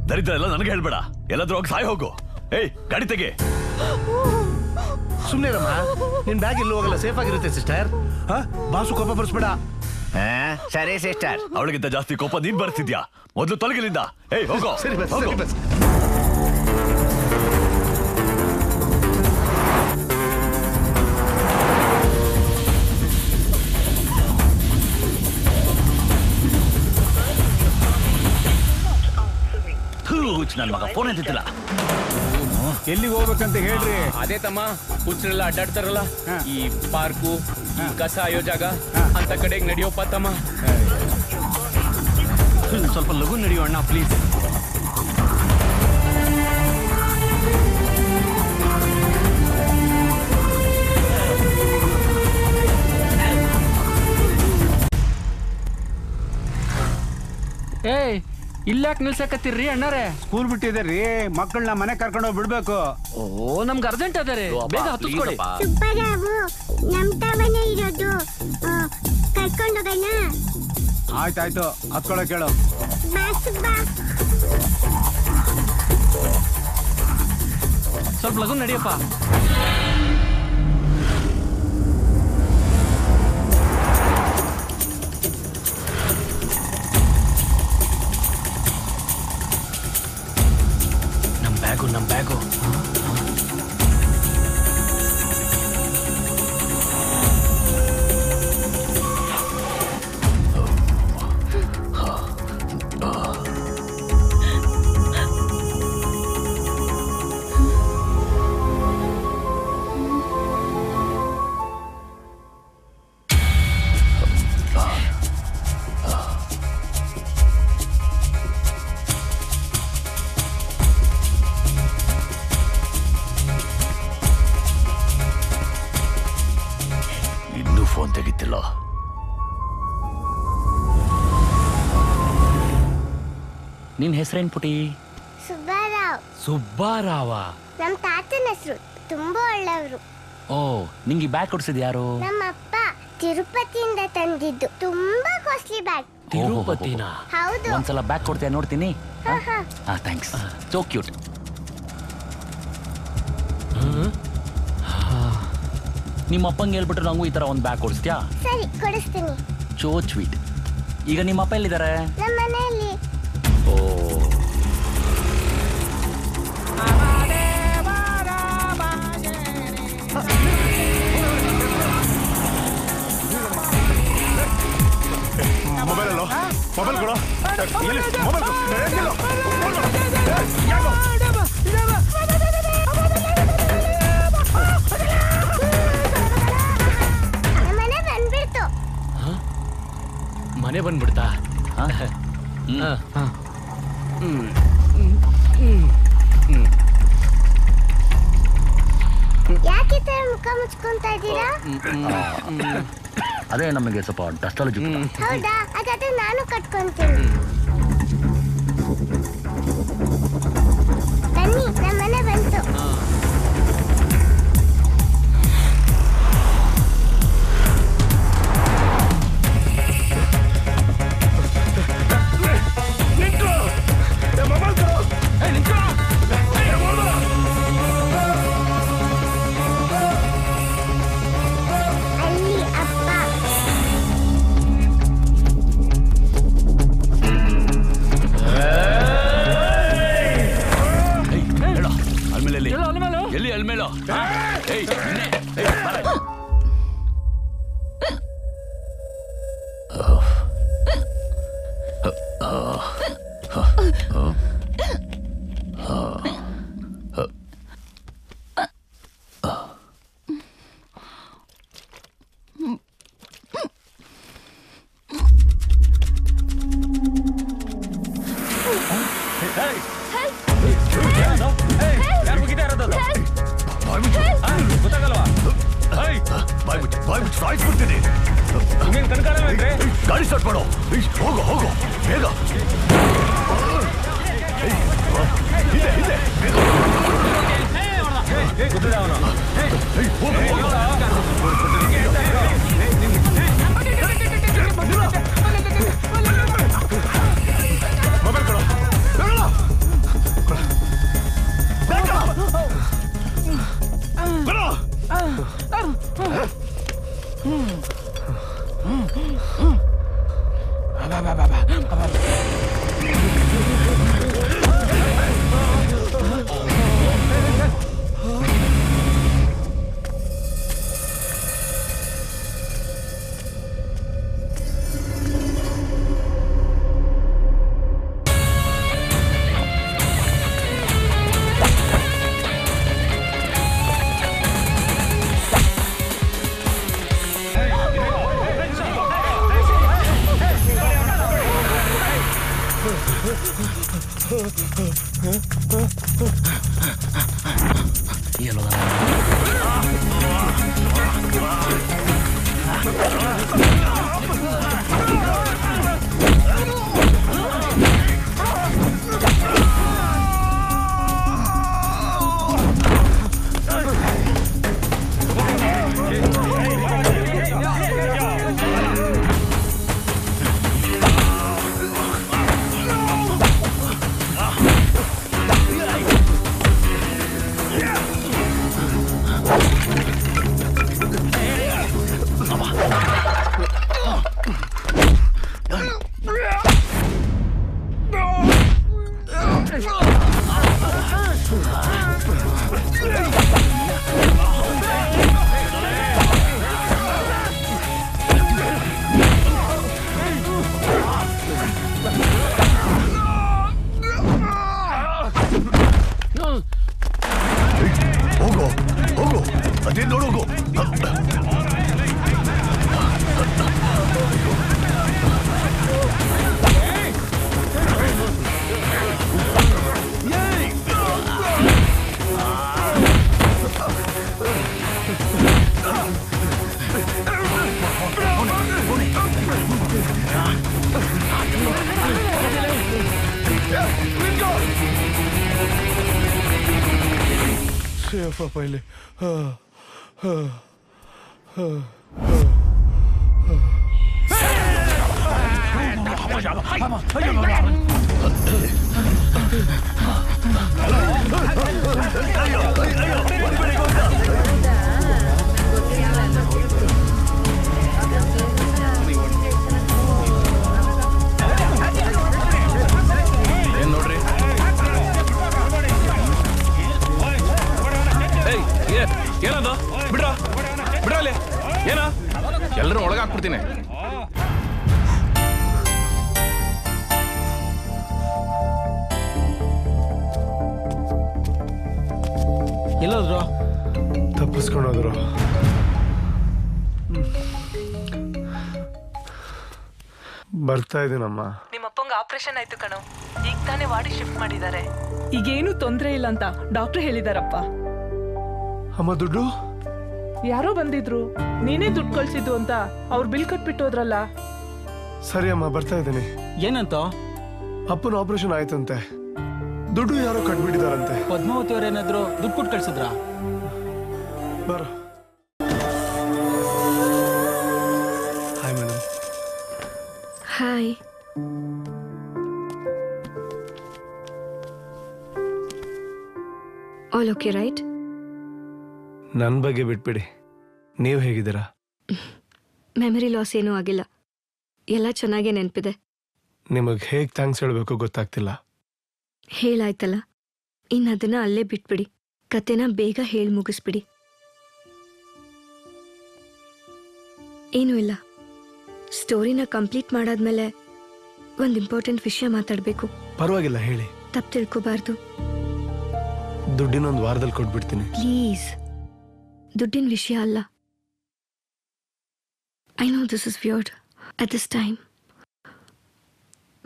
S11: ದರಿದ್ರ ಎಲ್ಲ ನನಗೆ ಹೇಳ್ಬೇಡ, ಎಲ್ಲಾದ್ರೂ ಹೋಗಿ ಸಾಯ್ ಹೋಗು. ಏಯ್ ಗಾಡಿ ತೆಗೆ.
S5: ಸುಮ್ನೆ ರಮ್ಮ, ನಿನ್ ಬ್ಯಾಗ್ ಎಲ್ಲೂ ಹೋಗಲ್ಲ, ಸೇಫ್ ಆಗಿರುತ್ತೆ ಸಿಸ್ಟರ್. ಬಾಸು ಕೋಪ ಬರ್ಸ್ಬೇಡ.
S1: ಸರಿ ಸಿಸ್ಟರ್.
S11: ಅವಳಿಗಿಂತ ಜಾಸ್ತಿ ಕೋಪ ನೀನ್ ಬರ್ತಿದ್ಯಾ? ಮೊದಲು ತೊಲಗಿಲಿಂದ. ಏಯ್ ಹೋಗೋ.
S5: ಸರಿ ಬಸ್, ಸರಿ ಬಸ್.
S3: ನನ್ನ ಮಗ ಫೋನ್ ಎತ್ತಿಲ್ಲ.
S1: ಎಲ್ಲಿಗೆ ಹೋಗ್ಬೇಕಂತ ಹೇಳ್ರಿ.
S8: ಅದೇ ತಮ್ಮ, ಹುಚ್ಚರೆಲ್ಲ ಅಡ್ಡಾಡ್ತಾರಲ್ಲ ಈ ಪಾರ್ಕು, ಕಸ ಆಯೋ ಜಾಗ ಅಂತ ಕಡೆಗೆ ನಡೆಯೋಪ್ಪ ತಮ್ಮ.
S3: ಸ್ವಲ್ಪ ಲಘು ನಡೆಯೋ ಅಣ್ಣ ಪ್ಲೀಸ್.
S9: ಏಯ್ ಇಲ್ಲಾಕ್ ನಿಲ್ಸಕತ್ತೀರ್ರಿ ಅಣ್ಣಾರೆ?
S1: ಸ್ಕೂಲ್ ಬಿಟ್ಟಿದ್ದೀರಿ, ಮಕ್ಕಳನ್ನ ಮನೆ ಕರ್ಕೊಂಡು ಹೋಗಿ ಬಿಡ್ಬೇಕು.
S9: ಓ ನಮ್ಗೆ ಅರ್ಜೆಂಟ್ ಅದ ರೀ, ಬೇಗ ಹತ್ತಿಸ್ಕೊಡಿ.
S16: ಸುಬ್ಬರಾವು ನಮ್ ತಾವನೇ ಇರೋದು, ಕರ್ಕೊಂಡೋಗೋಣ.
S1: ಆಯ್ತಾಯ್ತು, ಹತ್ಕೊಳಕ್ ಹೇಳು.
S16: ಬಾ ಸುಬ್ಬಾ.
S9: ಸ್ವಲ್ಪ ಲಘು ನಡಿಯಪ್ಪ.
S8: ನಮ್ ಬ್ಯಾಗು
S11: ಫೋನ್ ತೆಗಿತಿಲ್ಲ.
S3: ನಿನ್ ಹೆಸರೇನ್ ಪುಟಿ?
S16: ಸುಬ್ಬಾರಾವ್.
S3: ಸುಬ್ಬಾರಾವ?
S16: ನಮ್ ತಾತನ ಹೆಸರು, ತುಂಬಾ ಒಳ್ಳೆಯವರು.
S3: ಓ, ನಿಂಗೆ ಬ್ಯಾಗ್ ಕೊಡ್ಸಿದ್ ಯಾರು?
S16: ನಮ್ಮ ಅಪ್ಪ ತಿರುಪತಿಯಿಂದ ತಂದಿದ್ದು, ತುಂಬಾ ಕಾಸ್ಟ್ಲಿ ಬ್ಯಾಗ್.
S3: ತಿರುಪತಿನ?
S16: ಹೌದು.
S3: ಒಂದ್ಸಲ ಬ್ಯಾಗ್ ಕೊಡ್ತೀಯ ನೋಡ್ತೀನಿ. Thanks, so cute. ನಿಮ್ಮ ಅಪ್ಪಂಗೆ ಹೇಳ್ಬಿಟ್ರೆ ನಂಗೂ ಈ ತರ ಒಂದು ಬ್ಯಾಗ್ ಕೊಡಿಸ್ತೀಯಾ?
S16: ಸರಿ, ಕೊಡಿಸ್ತೀನಿ.
S3: ಚೋ ಸ್ವೀಟ್. ಈಗ ನಿಮ್ಮ ಅಪ್ಪ ಎಲ್ಲಿದ್ದಾರೆ?
S16: ನಮ್ಮ ಮನೆಯಲ್ಲಿ.
S3: ಓ,
S10: ಮೊಬೈಲ್ ಅಲ್ಲೋ, ಮೊಬೈಲ್ ಕೊಡು.
S8: ಮನೆ ಬಂದ್ಬಿಡ್ತಾ?
S16: ಯಾಕೆ ಮುಖ ಮುಚ್ಕೊಂತ ಇದ್ದೀರಾ?
S3: ಅದೇ ನಮಗೆ ಸ್ವಲ್ಪ ಡಸ್ಟ್ ಅಲರ್ಜಿ.
S16: ಹೌದಾ? ಹಾಗಾದ್ರೆ ನಾನು ಕಟ್ಕೊಂತೀನಿ. ಬನ್ನಿ, ನಮ್ಮ ಮನೆ ಬಂತು.
S3: ಎಲ್ಲಿ ಅಲ್ಮೇಲೋ?
S11: ಬಾಯ್ ಬಿಟ್ಟು ಸಾಯಿಸ್ಬಿಡ್ತೀನಿ. ಗಾಡಿ ಸ್ಟಾರ್ಟ್ ಮಾಡೋ. ಹೋಗು ಹೋಗು ಬೇಗ. ಇದೆ ಇದೆ ಮೊಬೈಲ್ ಕೊಡೋ.
S7: पहले
S14: ಏನದು ಬಿಡ್ರ ಬಿಡ್ರಲ್ಲಿ ಏನ ಎಲ್ಲರೂ ಒಳಗಾಕ್ಬಿಡ್ತೀನಿ.
S9: ಎಲ್ಲೋದ್ರು?
S7: ತಪ್ಪಿಸ್ಕೊಂಡೋದ್ರು. ಬರ್ತಾ ಇದೀನಮ್ಮ.
S4: ನಿಮ್ಮಪ್ಪಂಗ ಆಪರೇಷನ್ ಆಯ್ತು ಕಣೋ, ಈಗ ತಾನೇ ವಾರ್ಡ್ ಶಿಫ್ಟ್ ಮಾಡಿದ್ದಾರೆ. ಈಗೇನು ತೊಂದ್ರೆ ಇಲ್ಲ ಅಂತ ಡಾಕ್ಟರ್ ಹೇಳಿದಾರಪ್ಪ.
S7: ಅಮ್ಮ ದುಡ್ಡು
S4: ಯಾರೋ ಬಂದಿದ್ರು, ನೀನೇ ದುಡ್ಡು ಕಳ್ಸಿದ್ದು ಅಂತ ಅವ್ರು ಬಿಲ್ ಕಟ್ಬಿಟ್ಟು ಹೋದ್ರಲ್ಲ.
S7: ಸರಿ ಅಮ್ಮ ಬರ್ತಾ ಇದ್ದೀನಿ.
S9: ಏನಂತ?
S7: ಅಪ್ಪನ ಆಪರೇಷನ್ ಆಯ್ತಂತೆ, ದುಡ್ಡು ಯಾರೋ ಕಟ್ಬಿಟ್ಟಿದಾರಂತೆ.
S9: ಪದ್ಮಾವತಿ ಅವ್ರೇನಾದ್ರು ದುಡ್ಡು ಕೊಟ್ಟು ಕಳ್ಸಿದ್ರ?
S7: ಬರ. Hi madam.
S6: Hi. All okay right?
S7: ನನ್ನ ಬಗ್ಗೆ ಬಿಟ್ಬಿಡಿ, ನೀವು ಹೇಗಿದ್ದೀರಾ?
S6: ಮೆಮರಿ ಲಾಸ್ ಏನೂ ಆಗಿಲ್ಲ, ಎಲ್ಲ ಚೆನ್ನಾಗೇ ನೆನಪಿದೆ.
S7: ನಿಮಗೆ ಹೇಗೆ ಥ್ಯಾಂಕ್ಸ್ ಹೇಳಬೇಕು ಗೊತ್ತಾಗ್ತಿಲ್ಲ.
S6: ಹೇಳಾಯ್ತಲ್ಲ, ಇನ್ನು ಅದನ್ನ ಅಲ್ಲೇ ಬಿಟ್ಬಿಡಿ, ಕತೆನ ಬೇಗ ಹೇಳಿ ಮುಗಿಸ್ಬಿಡಿ. ಏನೂ ಇಲ್ಲ, ಸ್ಟೋರಿನ ಕಂಪ್ಲೀಟ್ ಮಾಡಾದ್ಮೇಲೆ ಒಂದು ಇಂಪಾರ್ಟೆಂಟ್ ವಿಷಯ ಮಾತಾಡಬೇಕು.
S7: ಪರವಾಗಿಲ್ಲ ಹೇಳಿ.
S6: ತಪ್ಪು ತಿಳ್ಕೋಬಾರ್ದು.
S7: ದುಡ್ಡಿನೊಂದು ವಾರದಲ್ಲಿ ಕೊಟ್ಬಿಡ್ತೀನಿ
S6: ಪ್ಲೀಸ್. ದುಡ್ಡಿನ ವಿಷಯ ಅಲ್ಲ. I know this is weird at this time,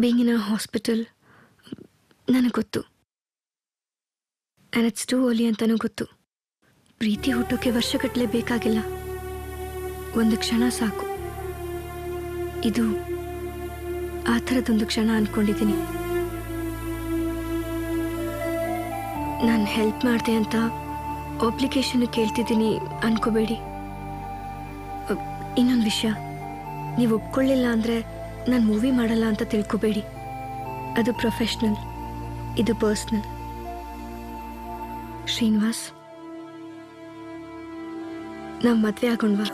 S6: being in a hospital. ನನಗೆ ಗೊತ್ತು, ಆ್ಯಂಡ್ ಇಟ್ಸ್ ಟೂ ಓಲಿ ಅಂತಲೂ ಗೊತ್ತು. ಪ್ರೀತಿ ಹುಟ್ಟೋಕ್ಕೆ ವರ್ಷಗಟ್ಟಲೆ ಬೇಕಾಗಿಲ್ಲ. ಒಂದು ಕ್ಷಣ ಸಾಕು. ಇದು ಆ ಥರದೊಂದು ಕ್ಷಣ ಅನ್ಕೊಂಡಿದ್ದೀನಿ. ನಾನು ಹೆಲ್ಪ್ ಮಾಡಿದೆ ಅಂತ ಅಪ್ಲಿಕೇಶನ್ ಕೇಳ್ತಿದ್ದೀನಿ ಅನ್ಕೋಬೇಡಿ. ಇನ್ನೊಂದು ವಿಷಯ, ನೀವು ಒಪ್ಕೊಳ್ಳಿಲ್ಲ ಅಂದರೆ ನಾನು ಮೂವಿ ಮಾಡಲ್ಲ ಅಂತ ತಿಳ್ಕೊಬೇಡಿ. ಅದು ಪ್ರೊಫೆಷ್ನಲ್, ಇದು ಪರ್ಸ್ನಲ್. ಶ್ರೀನಿವಾಸ್, ನಾವು ಮದುವೆ ಆಗೋಣವಾ?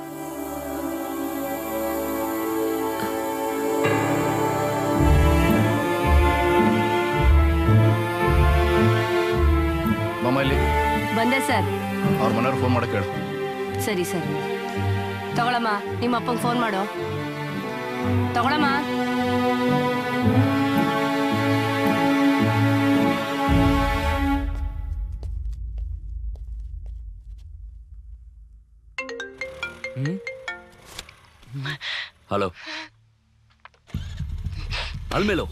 S14: ಇಲ್ಲಿ
S17: ಬಂದೆ ಸರ್.
S14: ಅವ್ರ ಮನೆಯವ್ರು ಫೋನ್ ಮಾಡಕ್ಕೆ ಹೇಳು.
S17: ಸರಿ ಸರ್. ತಗೊಳಮ್ಮ, ನಿಮ್ಮ ಅಪ್ಪಂಗೆ ಫೋನ್ ಮಾಡು. ತಗೊಳಮ್ಮ.
S3: ಹಲೋ, ಅಲ್ಮೇಲು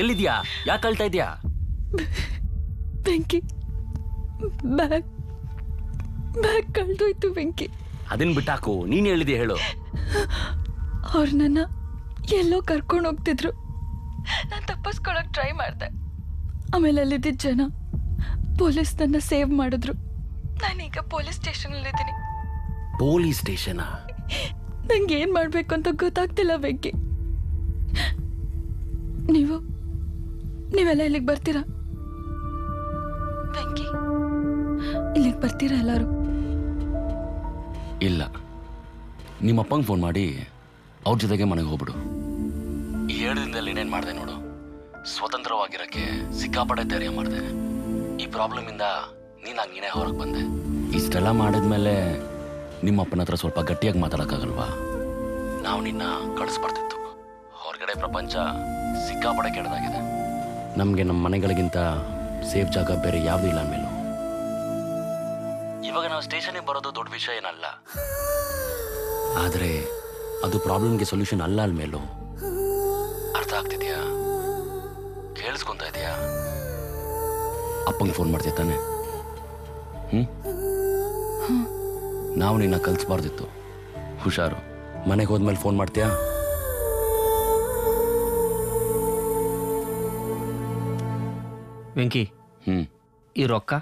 S3: ಎಲ್ಲಿದ್ಯಾ? ಯಾಕೆ ಅಳ್ತಾ ಇದೀಯಾ?
S2: ಬೆಂಕಿ, ಬ್ಯಾಗ್ ಕಳ್ದೋಯ್ತು ಬೆಂಕಿ.
S3: ಅದನ್ನ ಬಿಟ್ಟಾಕು, ನೀನ್ ಹೇಳಿದ್ಯಾ ಹೇಳು.
S2: ಅವ್ರು ನನ್ನ ಎಲ್ಲೋ ಕರ್ಕೊಂಡು ಹೋಗ್ತಿದ್ರು. ನಾನು ತಪ್ಪಿಸ್ಕೊಳಕ್ ಟ್ರೈ ಮಾಡಿದೆ. ಆಮೇಲೆ ಅಲ್ಲಿದ್ದ ಜನ ಪೊಲೀಸ್ ನನ್ನ ಸೇವ್ ಮಾಡಿದ್ರು. ನಾನೀಗ ಪೊಲೀಸ್ ಸ್ಟೇಷನಲ್ಲಿದ್ದೀನಿ.
S3: ಪೊಲೀಸ್ ಸ್ಟೇಷನಾ?
S2: ನಂಗೆ ಏನ್ ಮಾಡ್ಬೇಕು ಅಂತ ಗೊತ್ತಾಗ್ತಿಲ್ಲ ಬೆಂಕಿ. ನೀವೆಲ್ಲ ಇಲ್ಲಿಗೆ ಬರ್ತೀರಾ ಬೆಂಕಿ? ಇಲ್ಲಿಗೆ ಬರ್ತೀರಾ ಎಲ್ಲರೂ?
S3: ಇಲ್ಲ, ನಿಮ್ಮ ಅಪ್ಪಂಗೆ ಫೋನ್ ಮಾಡಿ ಅವ್ರ ಜೊತೆಗೆ ಮನೆಗೆ ಹೋಗ್ಬಿಡು. ಈ 7 ದಿನದಲ್ಲಿ ಏನೇನು ಮಾಡಿದೆ ನೋಡು. ಸ್ವತಂತ್ರವಾಗಿರೋಕ್ಕೆ ಸಿಕ್ಕಾಪಟ್ಟೆ ಧೈರ್ಯ ಮಾಡಿದೆ. ಈ ಪ್ರಾಬ್ಲಮಿಂದ ನೀನೇ ಹೊರಗೆ ಬಂದೆ. ಇಷ್ಟೆಲ್ಲ ಮಾಡಿದ್ಮೇಲೆ ನಿಮ್ಮ ಅಪ್ಪನ ಹತ್ರ ಸ್ವಲ್ಪ ಗಟ್ಟಿಯಾಗಿ ಮಾತಾಡೋಕ್ಕಾಗಲ್ವಾ? ನಾವು ನಿನ್ನ ಕಳಿಸ್ಬಾರ್ದಿತ್ತು. ಹೊರಗಡೆ ಪ್ರಪಂಚ ಸಿಕ್ಕಾಪಟ್ಟೆ ಕೆಟ್ಟದಾಗಿದೆ. ನಮಗೆ ನಮ್ಮ ಮನೆಗಳಿಗಿಂತ ಸೇಫ್ ಜಾಗ ಬೇರೆ ಯಾವುದೂ ಇಲ್ಲ ಅಂದ್ಮೇಲೂ. ಇವಾಗ ನಾವು ಸ್ಟೇಷನ್ಗೆ ಬರೋದು ದೊಡ್ಡ ವಿಷಯ ಏನಲ್ಲ, ಆದರೆ ಅದು ಪ್ರಾಬ್ಲಮ್ಗೆ ಸೊಲ್ಯೂಷನ್ ಅಲ್ಲ ಅಂದ್ಮೇಲೂ. ಅರ್ಥ ಆಗ್ತಿದ್ಯಾ? ಕೇಳಿಸ್ಕೊಂತ ಇದೆಯಾ? ಅಪ್ಪಂಗೆ ಫೋನ್ ಮಾಡ್ತೀಯ ತಾನೆ? ನಾವು ನಿನ್ನ ಕಲಿಸ್ಬಾರ್ದಿತ್ತು. ಹುಷಾರು. ಮನೆಗೆ ಹೋದ್ಮೇಲೆ ಫೋನ್ ಮಾಡ್ತೀಯಾ?
S18: ವೆಂಕಿ, ಈ ರೊಕ್ಕ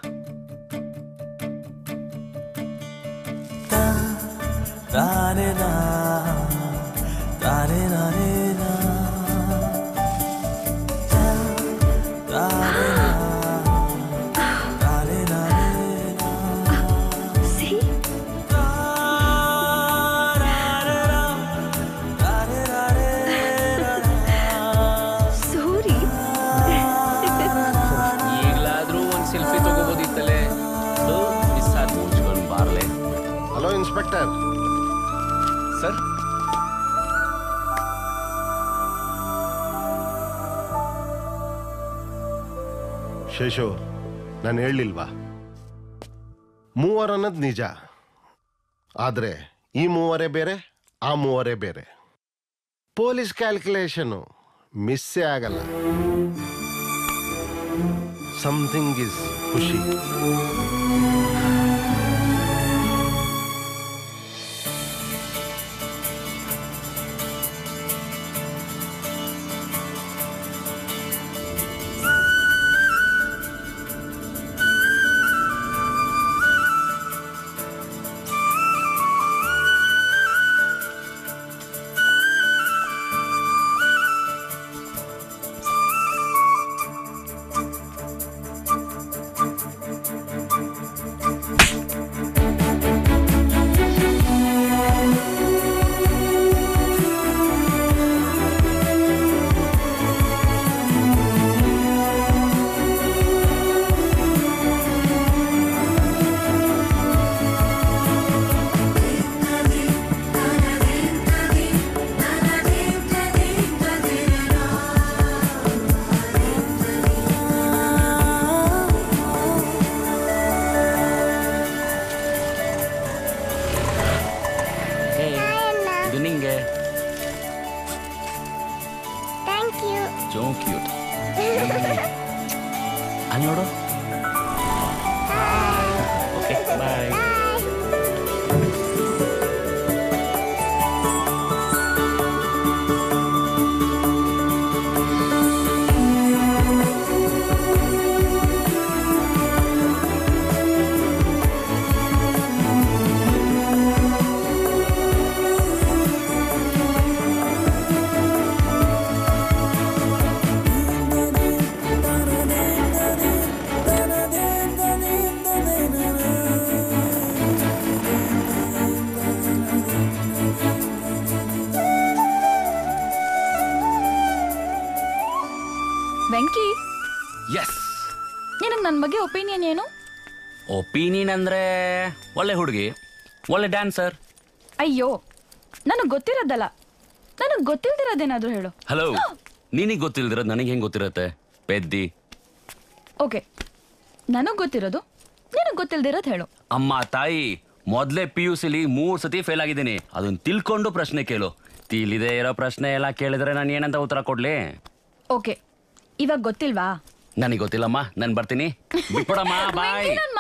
S10: ಇನ್ಸ್ಪೆಕ್ಟರ್
S14: ಸರ್.
S10: ಶೇಷು, ನಾನು ಹೇಳಲಿಲ್ವಾ, 3 ಅನ್ನೋದು ನಿಜ. ಆದ್ರೆ ಈ 3 ಬೇರೆ, ಆ 3 ಬೇರೆ. ಪೊಲೀಸ್ ಕ್ಯಾಲ್ಕುಲೇಷನ್ ಮಿಸ್ಸೇ ಆಗಲ್ಲ. ಸಮಥಿಂಗ್ ಇಸ್ ಖುಷಿ.
S3: ಅಲ್ಲಿ ನೋಡು. Okay bye.
S2: ವೆಂಕಿ,
S3: ಎಸ್.
S2: ನಿನಗೆ ನನ್ನ ಬಗ್ಗೆ ಒಪಿನಿಯನ್ ಏನು?
S3: ಒಪಿನಿಯನ್ ಅಂದ್ರೆ ಒಳ್ಳೆ ಹುಡುಗಿ, ಒಳ್ಳೆ ಡ್ಯಾನ್ಸರ್.
S2: ಅಯ್ಯೋ, ನನಗೆ ಗೊತ್ತಿರೋದಲ್ಲ, ನನಗೆ ಗೊತ್ತಿಲ್ದಿರೋದೇನಾದ್ರೂ ಹೇಳು.
S3: ಹಲೋ, ನಿನಗೆ ಗೊತ್ತಿಲ್ದಿರೋದು ನನಗೆ ಹೆಂಗೆ ಗೊತ್ತಿರತ್ತೆ ಪೆದ್ದಿ?
S2: ಓಕೆ, ನನಗೆ ಗೊತ್ತಿರೋದು ನಿನಗೆ ಗೊತ್ತಿಲ್ದಿರೋದು ಹೇಳು.
S3: ಅಮ್ಮ ತಾಯಿ, ಮೊದಲೇ PUC 3 ಸತಿ ಫೇಲ್ ಆಗಿದ್ದೀನಿ. ಅದನ್ನ ತಿಳ್ಕೊಂಡು ಪ್ರಶ್ನೆ ಕೇಳು. ತಿಳಿದೇ ಇರೋ ಪ್ರಶ್ನೆ ಎಲ್ಲ ಕೇಳಿದ್ರೆ ನಾನು ಏನಂತ ಉತ್ತರ ಕೊಡ್ಲಿ?
S2: ಓಕೆ, ಇವಾಗ ಗೊತ್ತಿಲ್ವಾ?
S3: ನನಗೆ ಗೊತ್ತಿಲ್ಲಮ್ಮ, ನಾನು ಬರ್ತೀನಿ. ಬಿಟ್ಬಿಡಮ್ಮ, ಬಾಯ್.
S2: ವೆಂಕಿ, ನನ್